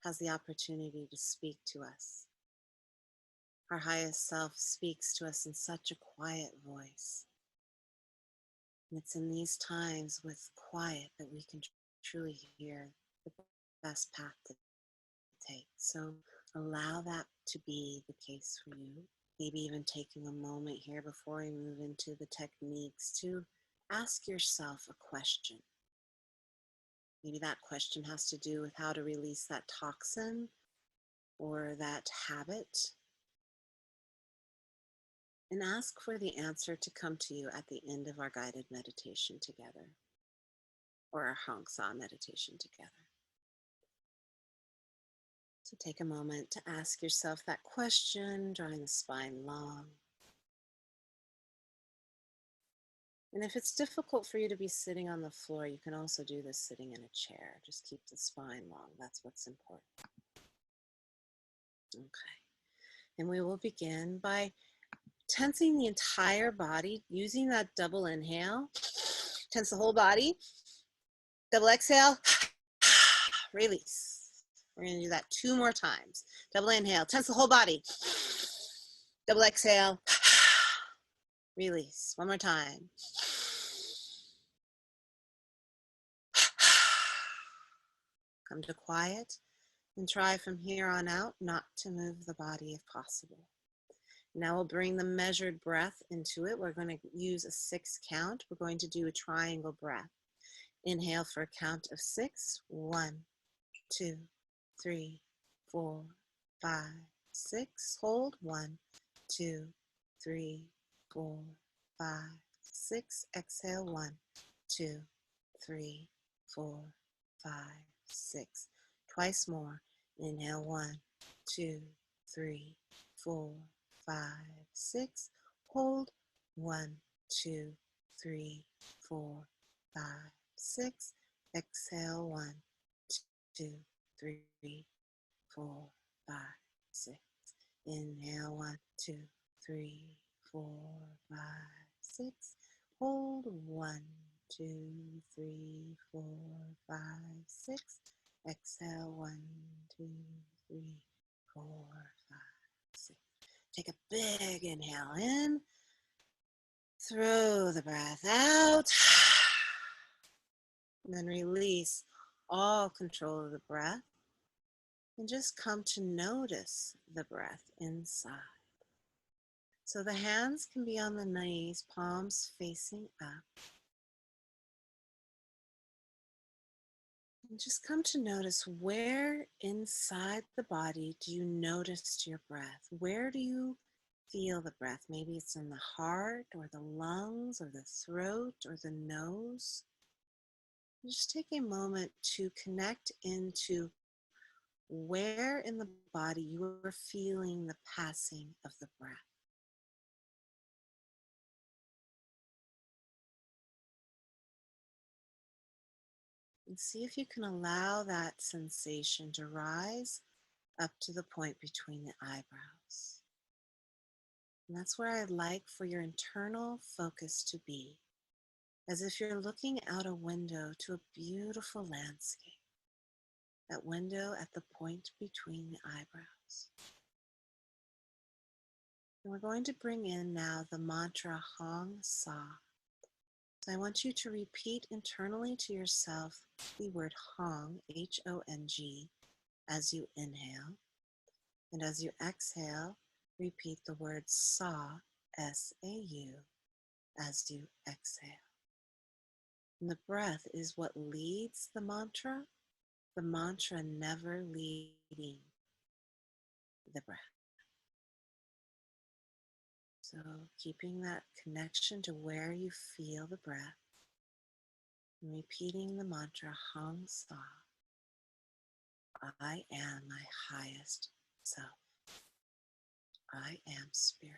has the opportunity to speak to us. Our highest self speaks to us in such a quiet voice. And it's in these times with quiet that we can truly hear the best path to take. So allow that to be the case for you. Maybe even taking a moment here before we move into the techniques to ask yourself a question. Maybe that question has to do with how to release that toxin or that habit. And ask for the answer to come to you at the end of our guided meditation together, or our Hong Sa meditation together. So take a moment to ask yourself that question, drawing the spine long. And if it's difficult for you to be sitting on the floor, you can also do this sitting in a chair. Just keep the spine long. That's what's important. Okay. And we will begin by tensing the entire body, using that double inhale. Tense the whole body. Double exhale. Release. We're going to do that 2 more times. Double inhale. Tense the whole body. Double exhale. Release. 1 more time. Come to quiet and try from here on out not to move the body if possible. Now we'll bring the measured breath into it. We're going to use a 6 count. We're going to do a triangle breath. Inhale for a count of 6. 1, 2, 3, 4, 5, 6. Hold. 1, 2, 3, 4, 5, 6. Exhale. 1, 2, 3, 4, 5, 6. Twice more. Inhale. 1, 2, 3, 4, 5, 6. Hold. 1, 2, 3, 4, 5, 6. Exhale. 1, 2, 3, 4, 5, 6. Inhale. 1, 2, 3, 4, 5, 6. Hold. 1, 2, 3, 4, 5, 6. Exhale. 1, 2, 3, 4, 5, 6. Take a big inhale in. Throw the breath out. And then release all control of the breath. And just come to notice the breath inside. So the hands can be on the knees, palms facing up. And just come to notice where inside the body do you notice your breath? Where do you feel the breath? Maybe it's in the heart or the lungs or the throat or the nose. Just take a moment to connect into where in the body you are feeling the passing of the breath. And see if you can allow that sensation to rise up to the point between the eyebrows. And that's where I'd like for your internal focus to be, as if you're looking out a window to a beautiful landscape. That window at the point between the eyebrows. And we're going to bring in now the mantra Hong Sa. So I want you to repeat internally to yourself the word Hong, H-O-N-G, as you inhale. And as you exhale, repeat the word Sa, S-A-U, as you exhale. And the breath is what leads the mantra never leading the breath. So keeping that connection to where you feel the breath and repeating the mantra Hong Sa, I am my highest self. I am spirit.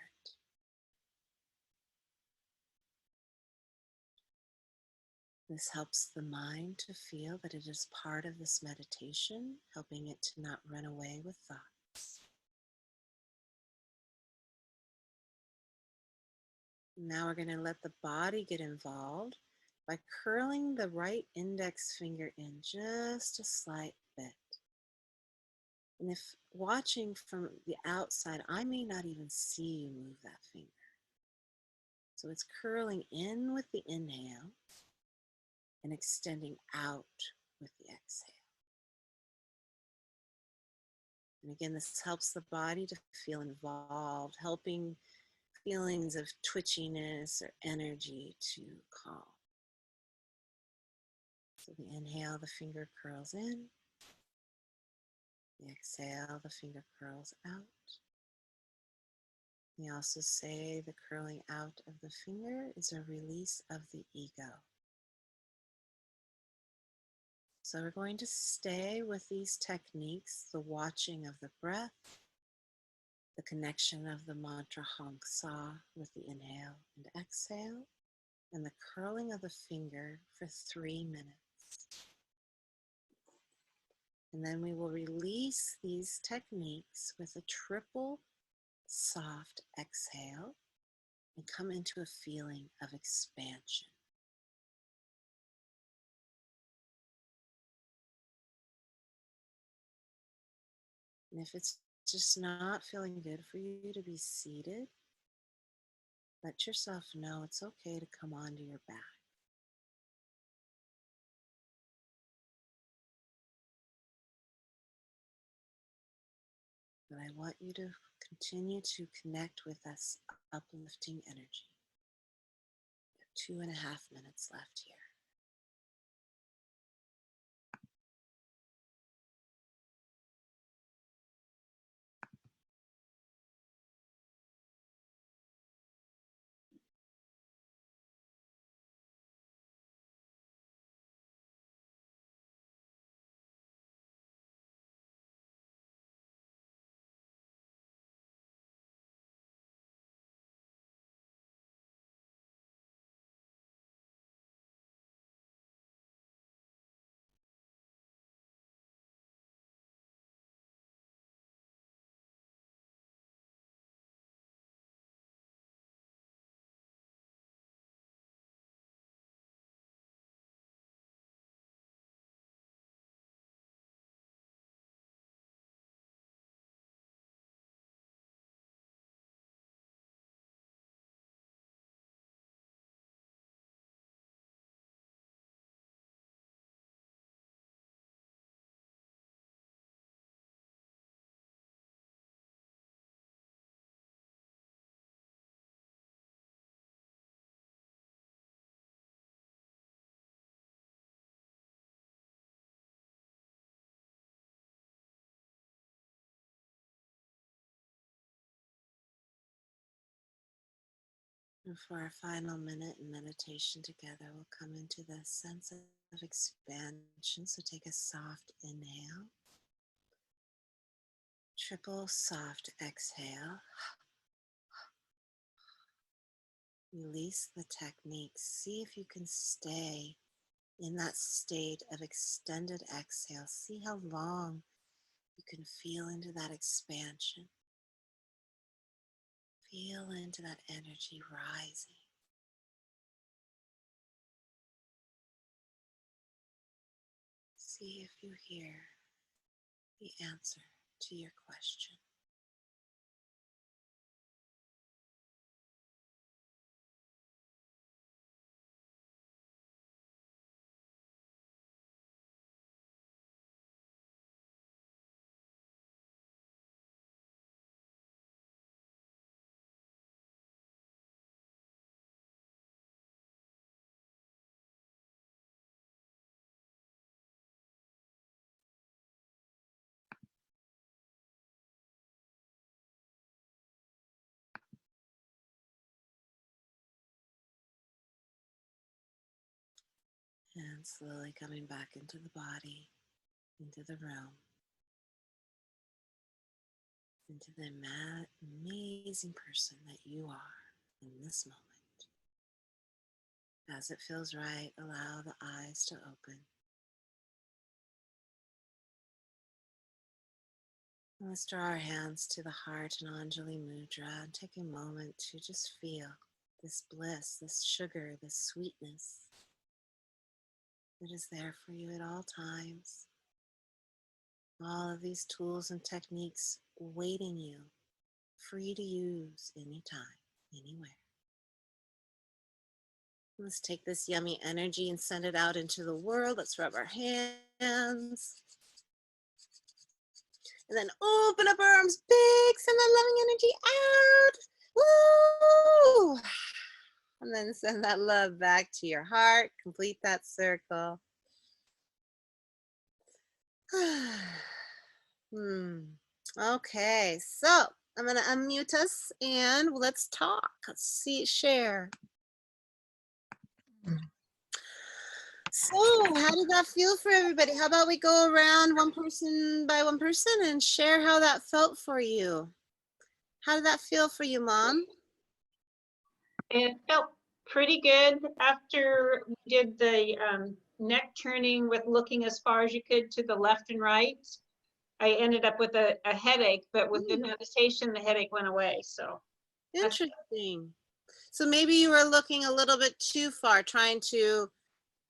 This helps the mind to feel that it is part of this meditation, helping it to not run away with thoughts. Now we're going to let the body get involved by curling the right index finger in just a slight bit. And if watching from the outside, I may not even see you move that finger. So it's curling in with the inhale and extending out with the exhale. And again, this helps the body to feel involved, helping feelings of twitchiness or energy to calm. So the inhale, the finger curls in. The exhale, the finger curls out. We also say the curling out of the finger is a release of the ego. So we're going to stay with these techniques, the watching of the breath, the connection of the mantra Hong Sa with the inhale and exhale, and the curling of the finger for 3 minutes. And then we will release these techniques with a triple soft exhale and come into a feeling of expansion. And if it's just not feeling good for you to be seated, let yourself know it's okay to come onto your back. But I want you to continue to connect with this uplifting energy. We have 2.5 minutes left here. And for our final minute in meditation together, we'll come into the sense of expansion. So take a soft inhale, triple soft exhale. Release the technique. See if you can stay in that state of extended exhale. See how long you can feel into that expansion. Feel into that energy rising. See if you hear the answer to your question. And slowly coming back into the body, into the room, into the amazing person that you are in this moment. As it feels right, allow the eyes to open. And let's draw our hands to the heart in Anjali Mudra and take a moment to just feel this bliss, this sugar, this sweetness that is there for you at all times. All of these tools and techniques waiting you, free to use anytime, anywhere. Let's take this yummy energy and send it out into the world. Let's rub our hands. And then open up our arms big, send that loving energy out. Woo! And then send that love back to your heart. Complete that circle. Okay, so I'm going to unmute us and let's talk. Let's see, share. So how did that feel for everybody? How about we go around one person by one person and share how that felt for you? How did that feel for you, Mom? It felt pretty good after we did the neck turning with looking as far as you could to the left and right. I ended up with a headache, but with the meditation, the headache went away. So Interesting. So maybe you were looking a little bit too far, trying to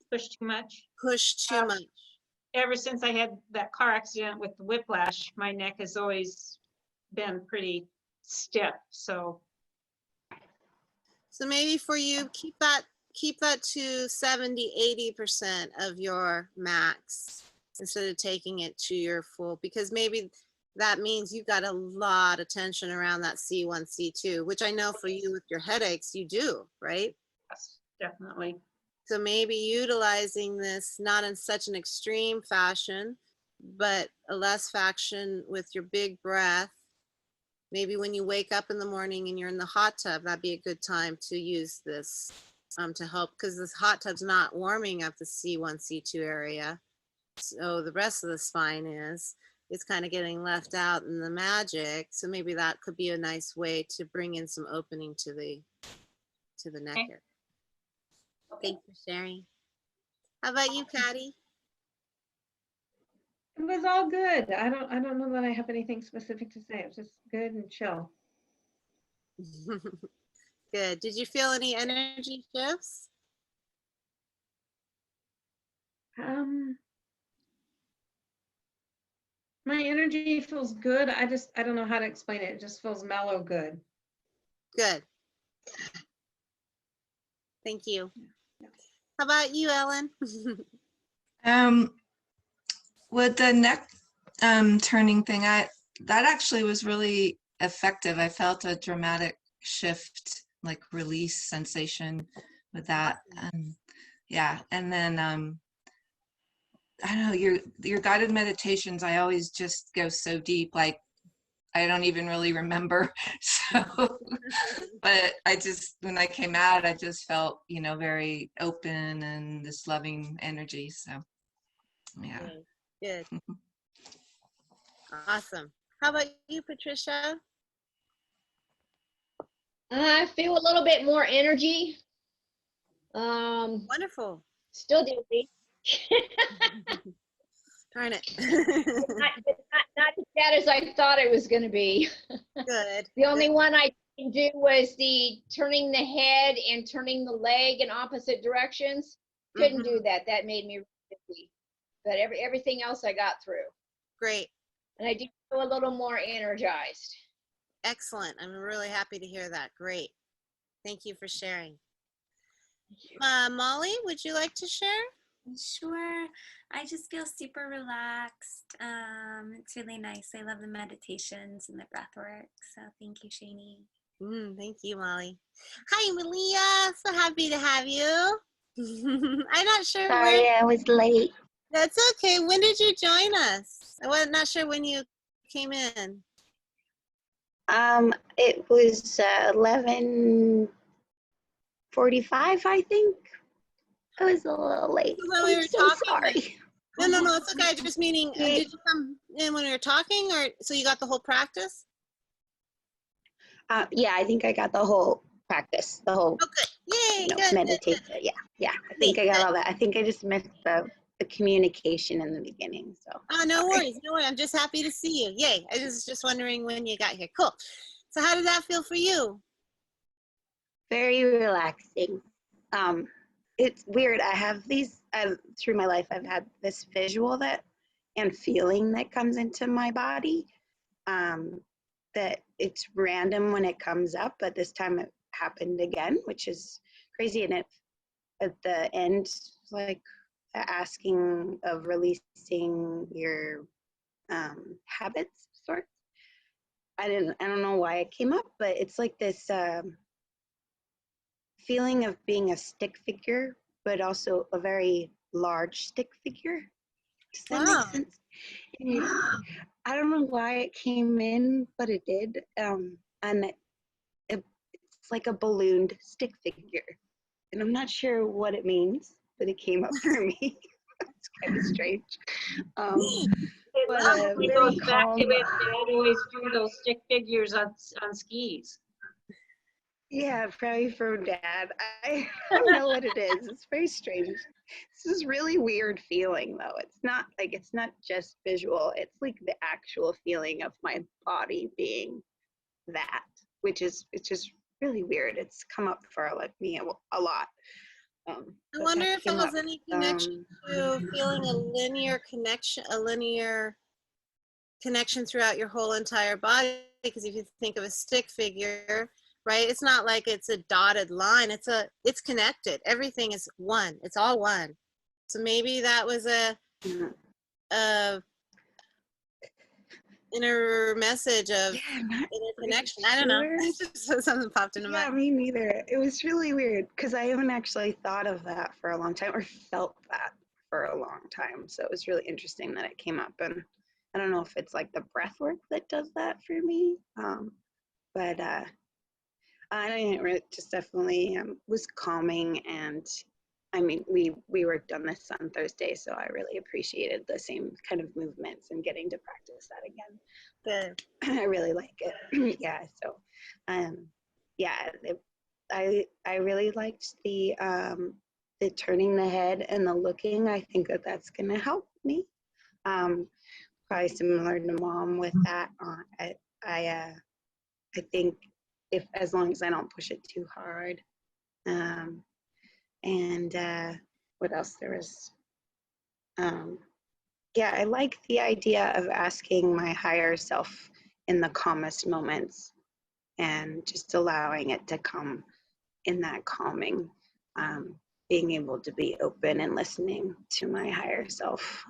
push too much. push too much. Ever since I had that car accident with the whiplash, my neck has always been pretty stiff. So maybe for you, keep that to 70-80% of your max instead of taking it to your full, because maybe that means you've got a lot of tension around that C1, C2, which I know for you with your headaches, you do, right? yes, definitely. So maybe utilizing this not in such an extreme fashion, but a less fashion with your big breath. Maybe when you wake up in the morning and you're in the hot tub, that'd be a good time to use this to help, because this hot tub's not warming up the C1, C2 area. So the rest of the spine is. It's kind of getting left out in the magic. So maybe that could be a nice way to bring in some opening to the neck area. Thanks for sharing. How about you, Patty? It was all good. I don't know that I have anything specific to say. It was just good and chill. Good. Did you feel any energy shifts? My energy feels good. I don't know how to explain it. It just feels mellow good. Good. Thank you. How about you, Ellen? With the neck turning thing, that actually was really effective. I felt a dramatic shift, like release sensation with that. Yeah, and then I don't know, your guided meditations, I always just go so deep. Like I don't even really remember. So, but I just, when I came out, I just felt, you know, very open and this loving energy. So, yeah. Good. Awesome. How about you, Patricia? I feel a little bit more energy. Wonderful. Still dizzy. Darn it. Not as bad as I thought it was going to be. Good. The only one I didn't do was the turning the head and turning the leg in opposite directions. Couldn't do that. That made me dizzy. But everything else I got through. Great. And I do feel a little more energized. Excellent. I'm really happy to hear that. Great. Thank you for sharing. Molly, would you like to share? Sure. I just feel super relaxed. It's really nice. I love the meditations and the breath work. So thank you, Shani. Thank you, Molly. Hi, Malia. So happy to have you. I'm not sure Sorry, when. I was late. That's okay. When did you join us? I was not sure when you came in. It was 11:45, I think. I was a little late. When we I'm were so talking. sorry. No, it's okay. Just meaning, did you come in when we were talking, or so you got the whole practice? Yeah, I think I got the whole practice, the whole Oh, good. Yay, good. meditation. Yeah. I think I got all that. I think I just missed the communication in the beginning. So. No sorry. worries, no worries. I'm just happy to see you. Yay. I was just wondering when you got here. Cool. So how did that feel for you? Very relaxing. It's weird. I have these through my life. I've had this visual and feeling that comes into my body. That it's random when it comes up, but this time it happened again, which is crazy. And it at the end, like the asking of releasing your habits, sort. I don't know why it came up, but it's like this feeling of being a stick figure, but also a very large stick figure. Does that Wow. make sense? I don't know why it came in, but it did. And it's like a ballooned stick figure. And I'm not sure what it means, but it came up for me. It's kind of strange. It But, probably very goes back to calm. it. Dad always drew those stick figures on skis. Yeah, probably from Dad. I don't know what it is. It's very strange. This is really weird feeling though. It's not just visual. It's like the actual feeling of my body being that, it's just really weird. It's come up for like me a lot. I wonder if it was any connection to feeling a linear connection throughout your whole entire body. Because if you think of a stick figure, right, it's not like it's a dotted line. It's connected. Everything is one. It's all one. So maybe that was a inner message of interconnection. I don't know. Just something popped into my. Yeah, me neither. It was really weird because I haven't actually thought of that for a long time or felt that for a long time. So it was really interesting that it came up. And I don't know if it's like the breath work that does that for me. But I mean, it just definitely was calming. And I mean, we worked on this on Thursday, so I really appreciated the same kind of movements and getting to practice that again. Good. I really like it. Yeah. So, yeah, I really liked the turning the head and the looking. I think that's gonna help me. Probably similar to Mom with that. I think as long as I don't push it too hard. And what else there was? Yeah, I like the idea of asking my higher self in the calmest moments and just allowing it to come in that calming, being able to be open and listening to my higher self.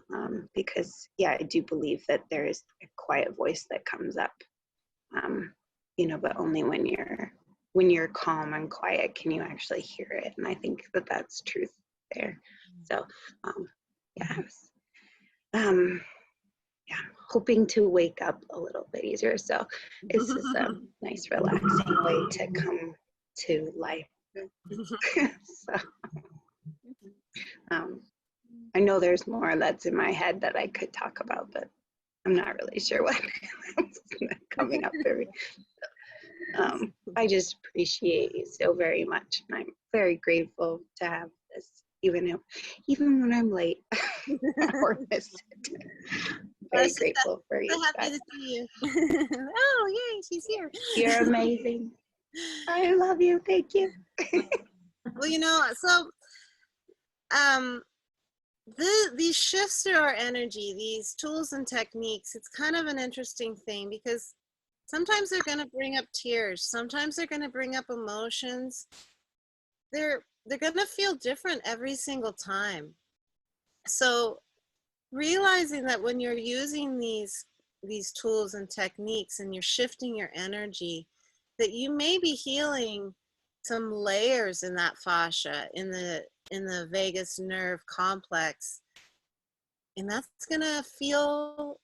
Because yeah, I do believe that there is a quiet voice that comes up, but only when you're calm and quiet can you actually hear it. And I think that that's truth there. So yeah, yeah, hoping to wake up a little bit easier. So it's just a nice relaxing way to come to life. So I know there's more that's in my head that I could talk about, but I'm not really sure what else is coming up for me. I just appreciate you so very much, and I'm very grateful to have this, even when I'm late or miss it. Very grateful for you So happy guys. to see you. Oh, yay, she's here. You're amazing. I love you. Thank you. Well, you know, so these shifts to our energy, these tools and techniques, it's kind of an interesting thing because sometimes they're going to bring up tears. Sometimes they're going to bring up emotions. They're going to feel different every single time. So realizing that when you're using these tools and techniques and you're shifting your energy, that you may be healing some layers in that fascia, in the vagus nerve complex, and that's gonna feel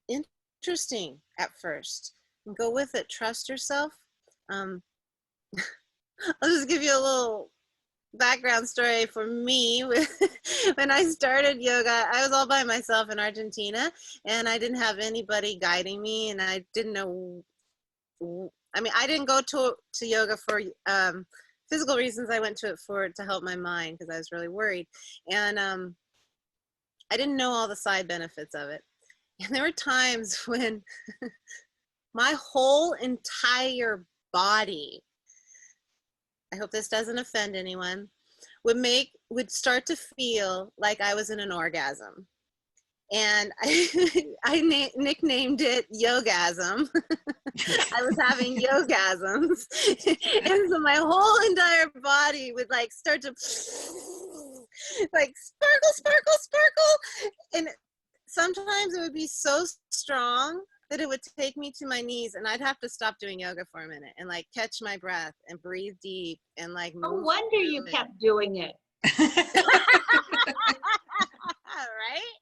interesting at first. And go with it. Trust yourself. I'll just give you a little background story for me. When I started yoga, I was all by myself in Argentina, and I didn't have anybody guiding me, and I didn't know. I mean, I didn't go to yoga for physical reasons. I went to it to help my mind because I was really worried, and I didn't know all the side benefits of it. And there were times when my whole entire body, I hope this doesn't offend anyone, would start to feel like I was in an orgasm. And I nicknamed it Yogasm. I was having yogasms. And so my whole entire body would like start to like sparkle, sparkle, sparkle. And sometimes it would be so strong that it would take me to my knees, and I'd have to stop doing yoga for a minute and like catch my breath and breathe deep and like move. No wonder you kept doing it. Right?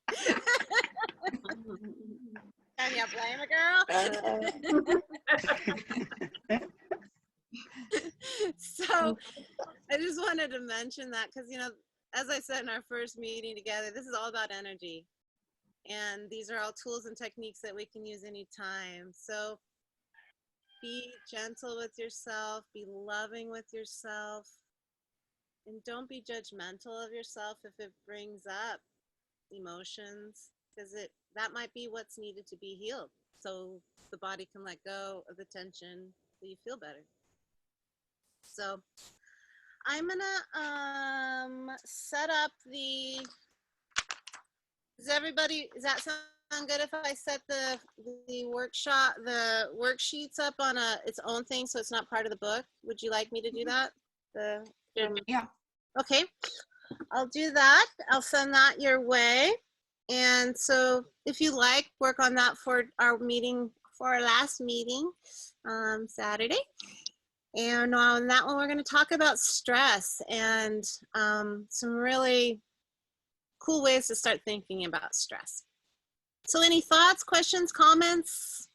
Can you blame a girl? So I just wanted to mention that because, you know, as I said in our first meeting together, this is all about energy. And these are all tools and techniques that we can use anytime. So be gentle with yourself, be loving with yourself, and don't be judgmental of yourself if it brings up emotions, because that might be what's needed to be healed. So the body can let go of the tension so you feel better. So I'm gonna set up does that sound good if I set the worksheets up on its own thing so it's not part of the book? Would you like me to do that? Yeah. Okay, I'll do that. I'll send that your way. And so if you like, work on that for our last meeting Saturday. And on that one, we're going to talk about stress and some really cool ways to start thinking about stress. So any thoughts, questions, comments?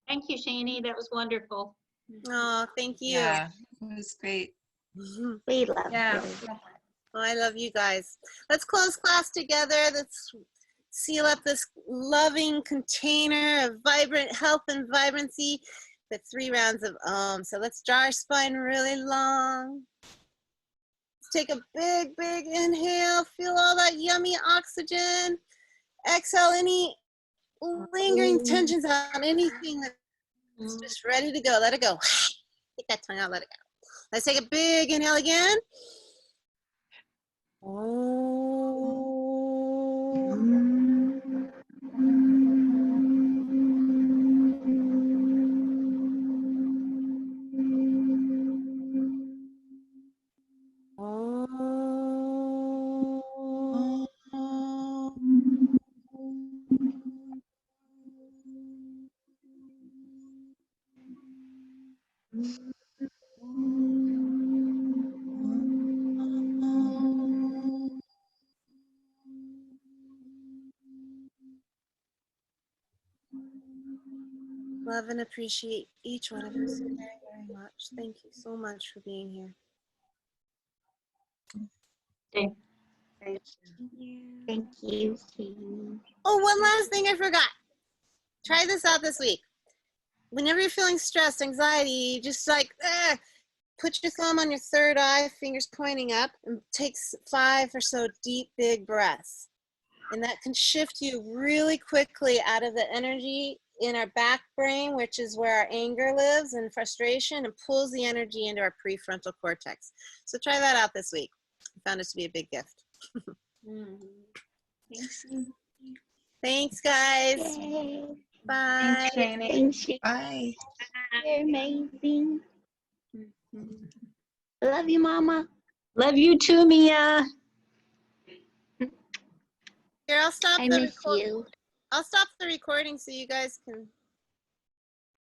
Thank you, Shani. That was wonderful. Oh, thank you. Yeah, it was great. We love Yeah. you. Oh, I love you guys. Let's close class together. Let's seal up this loving container of vibrant health and vibrancy with 3 rounds of Om. So let's draw our spine really long. Let's take a big, big inhale. Feel all that yummy oxygen. Exhale any lingering tensions on anything that's just ready to go. Let it go. Take that tongue out, let it go. Let's take a big inhale again. Love and appreciate each one of you so very, very much. Thank you so much for being here. Thank you, Katie. Oh, one last thing I forgot. Try this out this week. Whenever you're feeling stressed, anxiety, just like, put your thumb on your third eye, fingers pointing up, and take 5 or so deep, big breaths. And that can shift you really quickly out of the energy in our back brain, which is where our anger lives and frustration, and pulls the energy into our prefrontal cortex. So try that out this week. I found it to be a big gift. Thanks. Thanks, guys. Yay. Bye. Thanks, Shane. Bye. You're amazing. Love you, Mama. Love you too, Mia. Here, I'll stop I the miss you. I'll stop the recording so you guys can